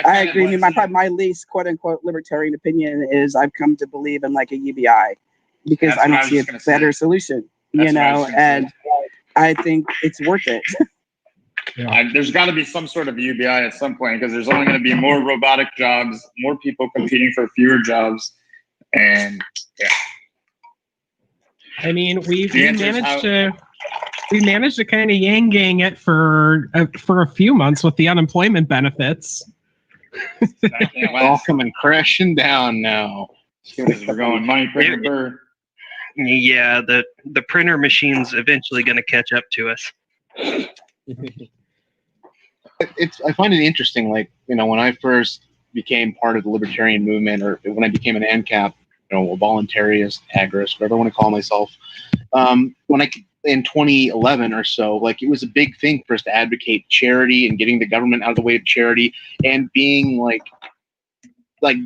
I agree. I mean, my least quote unquote libertarian opinion is I've come to believe in like a UBI, because I don't see a better solution, and I think it's worth it. Yeah. There's got to be some sort of UBI at some point, because there's only going to be more robotic jobs, more people competing for fewer jobs, and yeah. I mean, we managed to kind of yang it for a few months with the unemployment benefits. All coming crashing down now. We're going money printer. Yeah, the printer machine's eventually going to catch up to us. I find it interesting, like, when I first became part of the libertarian movement, or when I became an ANCAP, a voluntarist, agrist, whatever I want to call myself, in 2011 or so, like, it was a big thing for us to advocate charity and getting the government out of the way of charity, and being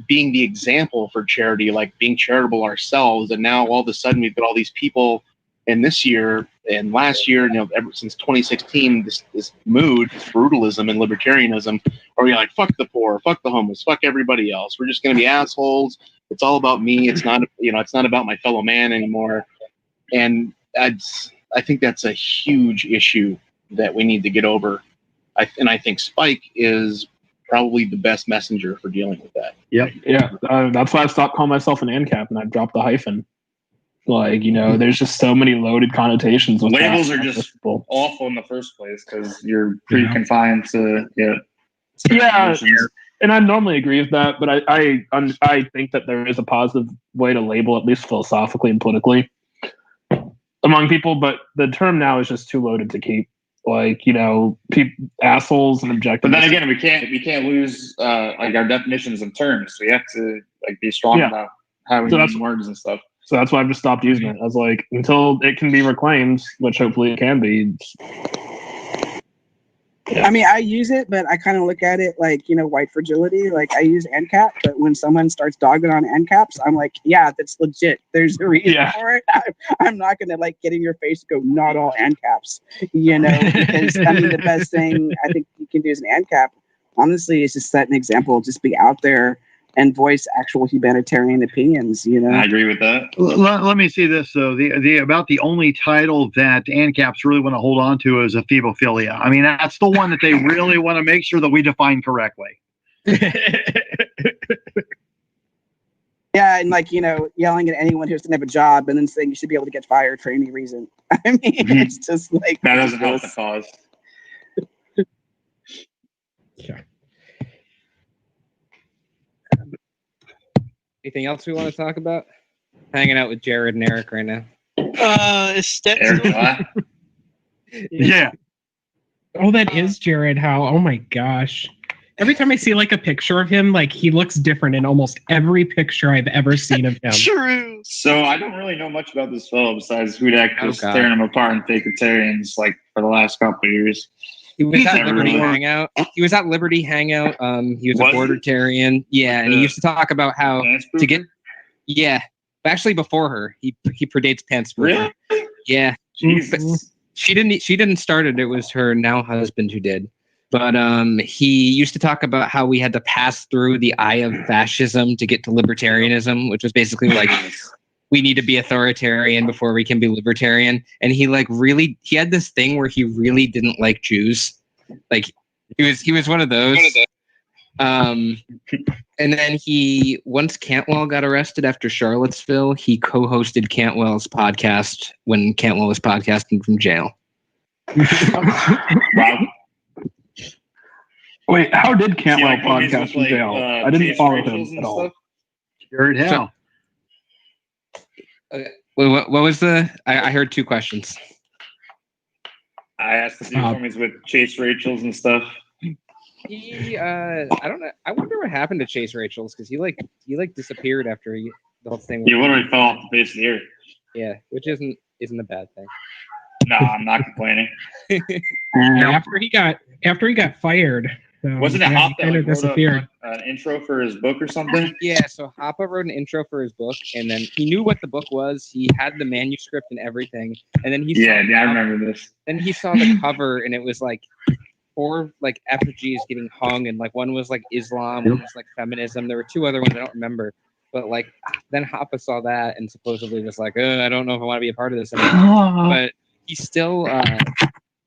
being the example for charity, like being charitable ourselves. And now all of a sudden we've got all these people, and this year and last year, ever since 2016, this mood, this brutalism and libertarianism, where you're like, fuck the poor, fuck the homeless, fuck everybody else. We're just going to be assholes. It's all about me. It's not, it's not about my fellow man anymore. And I think that's a huge issue that we need to get over. I think Spike is probably the best messenger for dealing with that. Yep. Yeah. That's why I stopped calling myself an ANCAP and I dropped the hyphen. Like, there's just so many loaded connotations. With labels are just awful in the first place, because you're pretty confined to Yeah, and I normally agree with that, but I think that there is a positive way to label, at least philosophically and politically, among people. But the term now is just too loaded to keep. Like, assholes and objectives. But then again, we can't lose like our definitions of terms. We have to be strong about how we use words and stuff. So that's why I've just stopped using it. I was like, until it can be reclaimed, which hopefully it can be. I mean, I use it, but I kind of look at it like, white fragility. Like, I use ANCAP, but when someone starts dogging on ANCAPs, I'm like, yeah, that's legit. There's a reason for it. I'm not going to get in your face and go, not all ANCAPs, because I mean, the best thing I think you can do as an ANCAP, honestly, is just set an example, just be out there and voice actual humanitarian opinions. I agree with that. Let me see this though. The only title that ANCAPs really want to hold on to is ephebophilia. I mean, that's the one that they really want to make sure that we define correctly. Yeah, and yelling at anyone who doesn't have a job and then saying you should be able to get fired for any reason. I mean, it's just like that doesn't help the cause. Yeah. Anything else we want to talk about? Hanging out with Jared and Eric right now. Is Stetson? Yeah. Oh, that is Jared Howe. Oh my gosh. Every time I see like a picture of him, like he looks different in almost every picture I've ever seen of him. True. So I don't really know much about this fellow besides Hudak just tearing him apart in Fakertarians like for the last couple of years. He was at Liberty Hangout. He was at Liberty Hangout. He was a Bordertarian. Yeah, and he used to talk about how to get. Yeah, actually, before her, he predates Pants. Really? Yeah. But she didn't start it. It was her now husband who did. But he used to talk about how we had to pass through the eye of fascism to get to libertarianism, which was basically like we need to be authoritarian before we can be libertarian. And he had this thing where he really didn't like Jews. Like he was one of those. And then once Cantwell got arrested after Charlottesville, he co-hosted Cantwell's podcast when Cantwell was podcasting from jail. Wow. Wait, how did Cantwell podcast from jail? I didn't follow him at all. Jared Howe. What was I heard two questions. I asked if he was with Chase Rachels and stuff. I don't know. I wonder what happened to Chase Rachels because he disappeared after the whole thing. He literally fell off the face of the earth. Yeah, which isn't a bad thing. No, I'm not complaining. After he got fired. Wasn't it Hop that kind of disappeared? An intro for his book or something? Yeah, so Hoppa wrote an intro for his book, and then he knew what the book was. He had the manuscript and everything, and then I remember this. Then he saw the cover, and it was like 4 like effigies getting hung, and like one was like Islam, one was like feminism. There were 2 other ones I don't remember, but like then Hoppa saw that and supposedly was like, I don't know if I want to be a part of this anymore. But he still.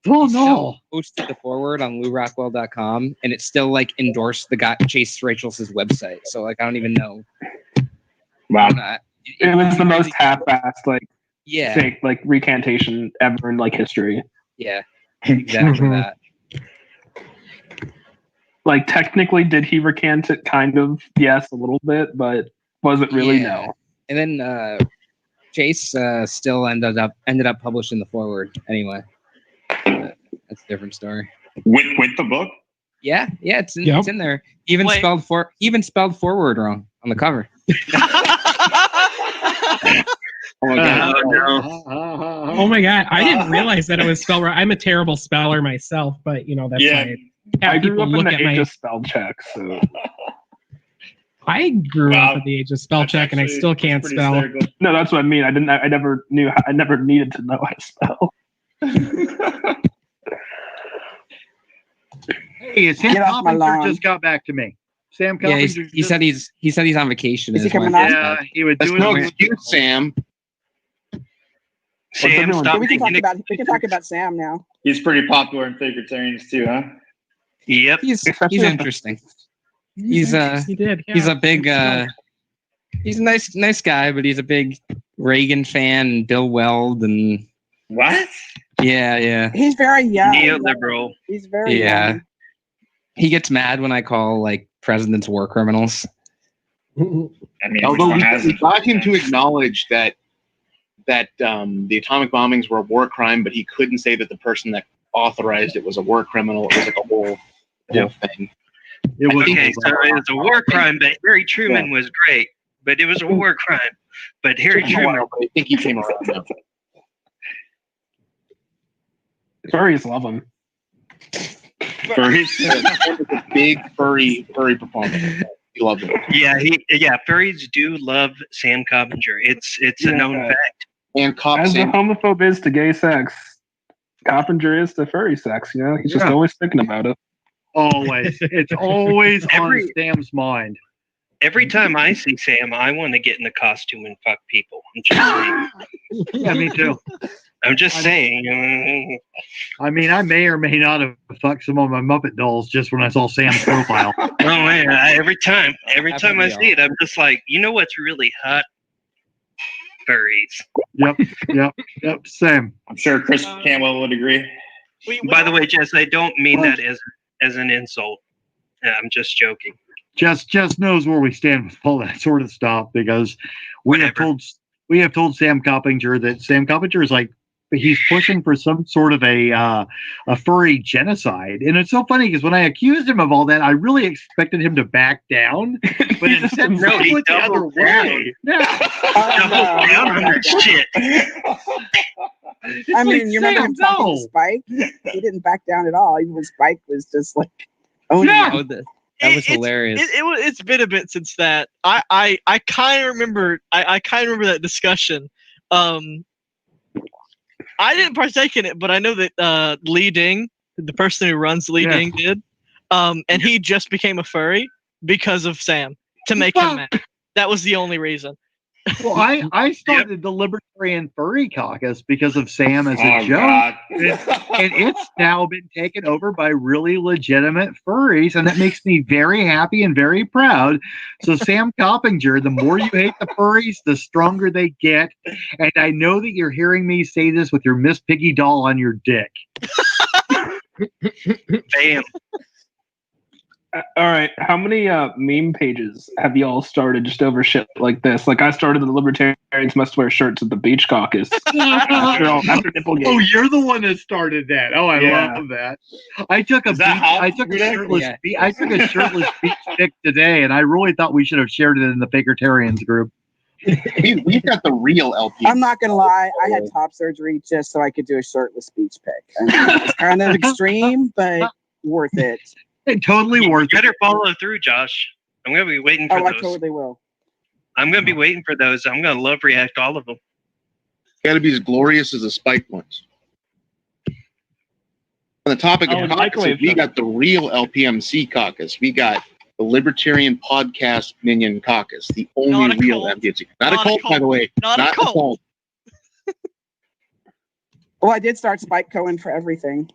Still posted the forward on LouRockwell.com, and it still like endorsed the guy Chase Rachel's website. So like I don't even know. Wow, it was the most half-assed fake like recantation ever in like history. Yeah, exactly that. Like technically, did he recant it? Kind of, yes, a little bit, but was it really? No. And then Chase still ended up publishing the forward anyway. That's a different story. With the book? Yeah, it's in there. He even spelled forward wrong on the cover. Oh my god! I didn't realize that it was spelled wrong. I'm a terrible speller myself, but that's why I grew up in the age of spell check. So I grew up at the age of spell check, and I still can't spell. Hysterical. No, that's what I mean. I never needed to know how to spell. Hey, Sam Coppinger just got back to me. Sam Coppinger. He said he's on vacation. Is he coming on? Yeah, he would do no it. excuse, Sam. Sam, stop. We can talk about Sam now. He's pretty popular in Fakertarians too, huh? Yep. He's interesting. He's a big he's a nice guy, but he's a big Reagan fan and Bill Weld and what? Yeah. He's very young. Neoliberal. He's very young. He gets mad when I call like presidents war criminals. I mean, although we got him to acknowledge that the atomic bombings were a war crime, but he couldn't say that the person that authorized it was a war criminal. It was like a whole thing. Okay, so it was a war crime, but Harry Truman was great. But it was a war crime. But Harry Truman. I think he came around now. Furries love him. Furries? A big furry performer. He loved him. Furries do love Sam Coppinger. It's a known fact. And as the homophobe is to gay sex, Coppinger is to furry sex. He's just always thinking about it. Always, it's always on Sam's mind. Every time I see Sam, I want to get in the costume and fuck people. I'm just saying. Yeah, me too. I'm just saying. I mean, I may or may not have fucked some of my Muppet dolls just when I saw Sam's profile. Oh man! Every time I see it, I'm just like, you know what's really hot? Furries. Yep. Same. I'm sure Chris Cantwell would agree. By the way, Jess, I don't mean that as an insult. I'm just joking. Jess knows where we stand with all that sort of stuff because we have told Sam Coppinger that Sam Coppinger is like pushing for some sort of a furry genocide. And it's so funny because when I accused him of all that, I really expected him to back down, but instead No, he went the other doubled way. Yeah. Double down on that shit. I mean, you remember him talking to Spike? He didn't back down at all, even when Spike was just like, oh no. That was hilarious. It's been a bit since that. I kind of remember. I kind of remember that discussion. I didn't partake in it, but I know that Lee Ding, the person who runs Lee Ding, did. And he just became a furry because of Sam to make him mad. That was the only reason. Well, I started the Libertarian Furry Caucus because of Sam as a joke. And it's now been taken over by really legitimate furries, and that makes me very happy and very proud. So, Sam Coppinger, the more you hate the furries, the stronger they get. And I know that you're hearing me say this with your Miss Piggy doll on your dick. Bam. All right, how many meme pages have you all started just over shit like this? Like I started the Libertarians Must Wear Shirts at the Beach Caucus after Nipplegate. Oh, you're the one that started that. Oh, I love that. I took a shirtless beach pic today, and I really thought we should have shared it in the Fakertarians group. We've got the real LP. I'm not gonna lie, I had top surgery just so I could do a shirtless beach pic. I mean, it's kind of extreme, but worth it. Totally worth it. You better follow through, Josh. I'm going to be waiting for those. I totally will. I'm going to be waiting for those. I'm going to love react all of them. Got to be as glorious as the Spike ones. On the topic of caucuses, we got the real LPMC caucus. We got the Libertarian Podcast Minion Caucus, the only real LPMC. Not a cult, by the way. Not a cult. Well, I did start Spike Cohen for everything.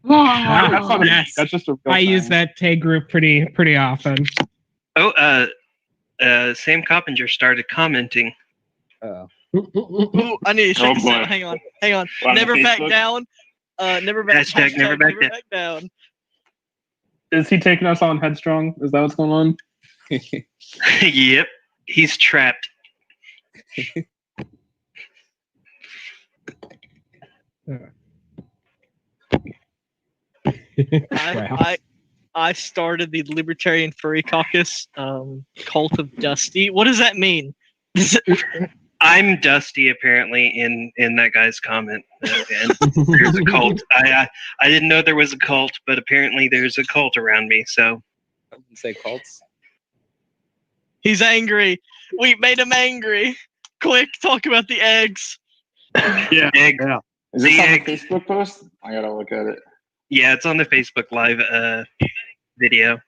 That's not Yes. That's just a real I use thing. that tag group pretty often. Oh, Sam Coppinger started commenting. Ooh, I need to shake this out. Hang on. On Never back Facebook? down. Never back. Hashtag never back down. Is he taking us on headstrong? Is that what's going on? Yep, he's trapped. I started the Libertarian Furry Caucus, Cult of Dusty. What does that mean? I'm Dusty, apparently, in that guy's comment. And there's a cult. I didn't know there was a cult, but apparently there's a cult around me. So I wouldn't say cults. He's angry. We made him angry. Quick, talk about the eggs. Yeah. Is this on the Facebook post? I gotta look at it. Yeah, it's on the Facebook Live video.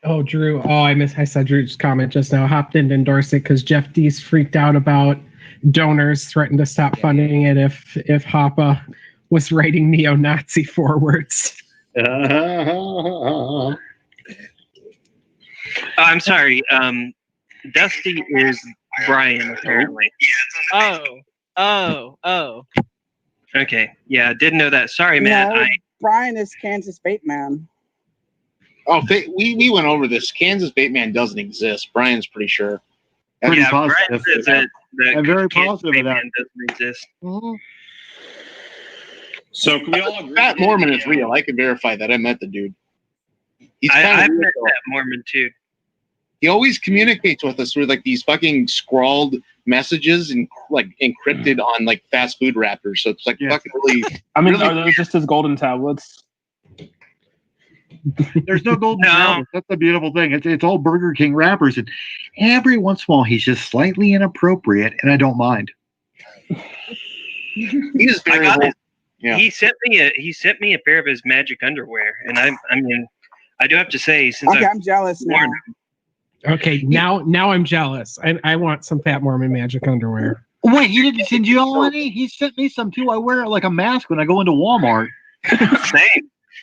Oh, Drew. Oh, I saw Drew's comment just now. Hopped in to endorse it because Jeff Dees freaked out about donors threatened to stop funding it if Hoppe was writing neo-Nazi forwards. I'm sorry. Dusty is Brian, apparently. Oh. Okay. Yeah, didn't know that. Sorry, Matt. No, Brian is Kansas Bateman. Oh, we went over this. Kansas Bateman doesn't exist. Brian's pretty sure. Pretty yeah, positive. Brian says that I'm very Kansas positive of that. Bateman doesn't exist. So can we all agree? That Mormon is real. I can verify that. I met the dude. He's I've kind of met that Mormon too. He always communicates with us through like these fucking scrawled messages and like encrypted on like fast food wrappers. So it's like fucking really. I mean, really are those just his golden tablets? There's no golden wrappers. That's the beautiful thing. It's all Burger King wrappers, and every once in a while he's just slightly inappropriate, and I don't mind. He's very. Yeah. He sent me a pair of his magic underwear, and I mean, I do have to say, since I'm jealous now. Okay, now I'm jealous. I want some Fat Mormon magic underwear. Wait, he didn't send you all any? He sent me some too. I wear it like a mask when I go into Walmart.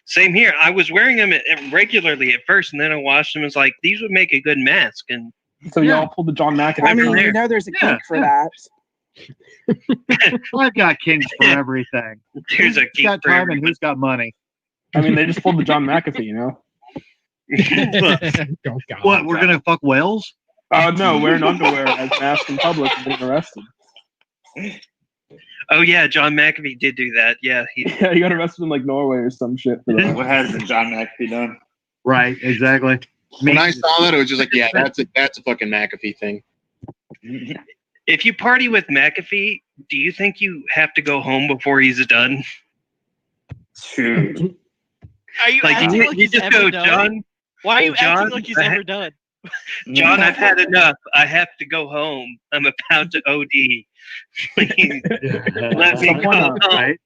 Same here. I was wearing them regularly at first, and then I washed them. And was like, these would make a good mask. And so y'all pulled the John McAfee. I mean, you know, there's a kink for that. I've got kinks for everything. Who's got time and who's got money? I mean, they just pulled the John McAfee, you know. What? We're gonna fuck whales? No, wearing underwear as masked in public and getting arrested. Oh yeah, John McAfee did do that. Yeah, he got arrested in like Norway or some shit for that. What hasn't John McAfee done? Right, exactly. When I saw that, it was just like, yeah, that's a fucking McAfee thing. If you party with McAfee, do you think you have to go home before he's done? True. Are you like acting like you he's just ever go, done? John? Why are you John, acting like he's ever done? John, I've had enough. I have to go home. I'm about to OD. Please, let me go home. Right?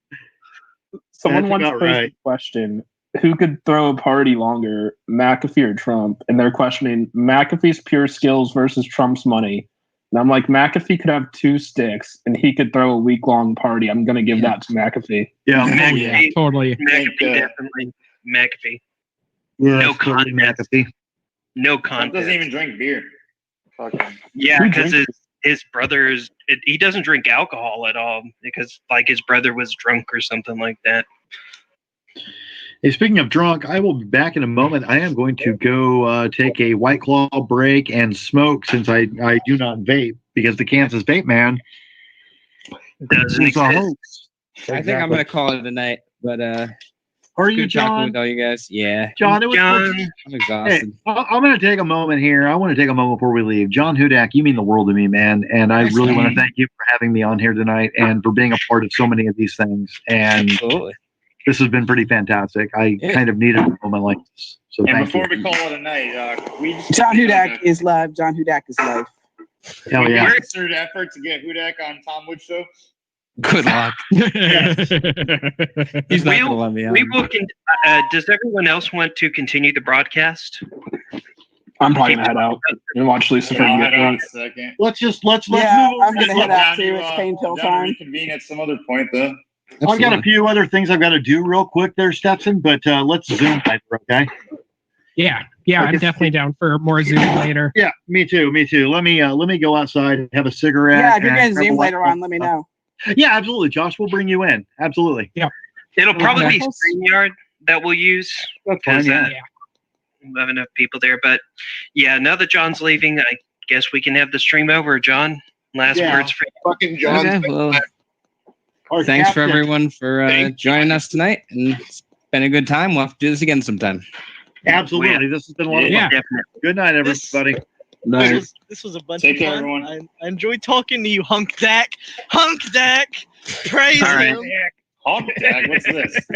Someone once posed a question: who could throw a party longer, McAfee or Trump? And they're questioning McAfee's pure skills versus Trump's money. And I'm like, McAfee could have 2 sticks, and he could throw a week-long party. I'm going to give that to McAfee. Yeah, McAfee, totally. McAfee, definitely. McAfee. Yeah, no contest. McAfee. No Trump contest. doesn't even drink beer. Fucking. Yeah, because his brother's he doesn't drink alcohol at all because like his brother was drunk or something like that. Hey, speaking of drunk, I will be back in a moment. I am going to go take a White Claw break and smoke since I do not vape because the Kansas vape man doesn't exist. I think I'm going to call it a night, but are you, good John? talking with all you guys. Yeah, John. It was John. I'm exhausted. Hey, I'm going to take a moment here. I want to take a moment before we leave. John Hudak, you mean the world to me, man, and I really want to thank you for having me on here tonight and for being a part of so many of these things. And Absolutely. This has been pretty fantastic. I kind of needed a moment like this. So and thank before you. we call it a night, John Hudak is love. John Hudak is life. Hell yeah. We concerted effort to get Hudak on Tom Wood Show. Good luck. He's not going to let me out. We will. Does everyone else want to continue the broadcast? I'm probably gonna head out and watch Lucifer get drunk. Let's yeah, move on. I'm gonna head out too. It's pain pill time. Reconvene at some other point, though. I've got a few other things I've got to do real quick there, Stetson, but let's Zoom later, okay? Yeah, I'm definitely down for more Zoom later. Yeah, me too. Let me go outside and have a cigarette. Yeah, if you're going to Zoom later on, let me know. Yeah, absolutely, Josh. We'll bring you in. Absolutely. Yeah. It'll probably be StreamYard that we'll use. That's fine, yeah. We'll have enough people there. But yeah, now that John's leaving, I guess we can have the stream over. John, last words for you. Fucking John. Okay, well, thanks for everyone for joining us tonight. And it's been a good time. We'll have to do this again sometime. Absolutely. This has been a lot of fun. Definitely. Good night, everybody. This was a bunch of fun. Everyone. I enjoyed talking to you, Hunk Dak. Praise him. Hunk Dak, what's this?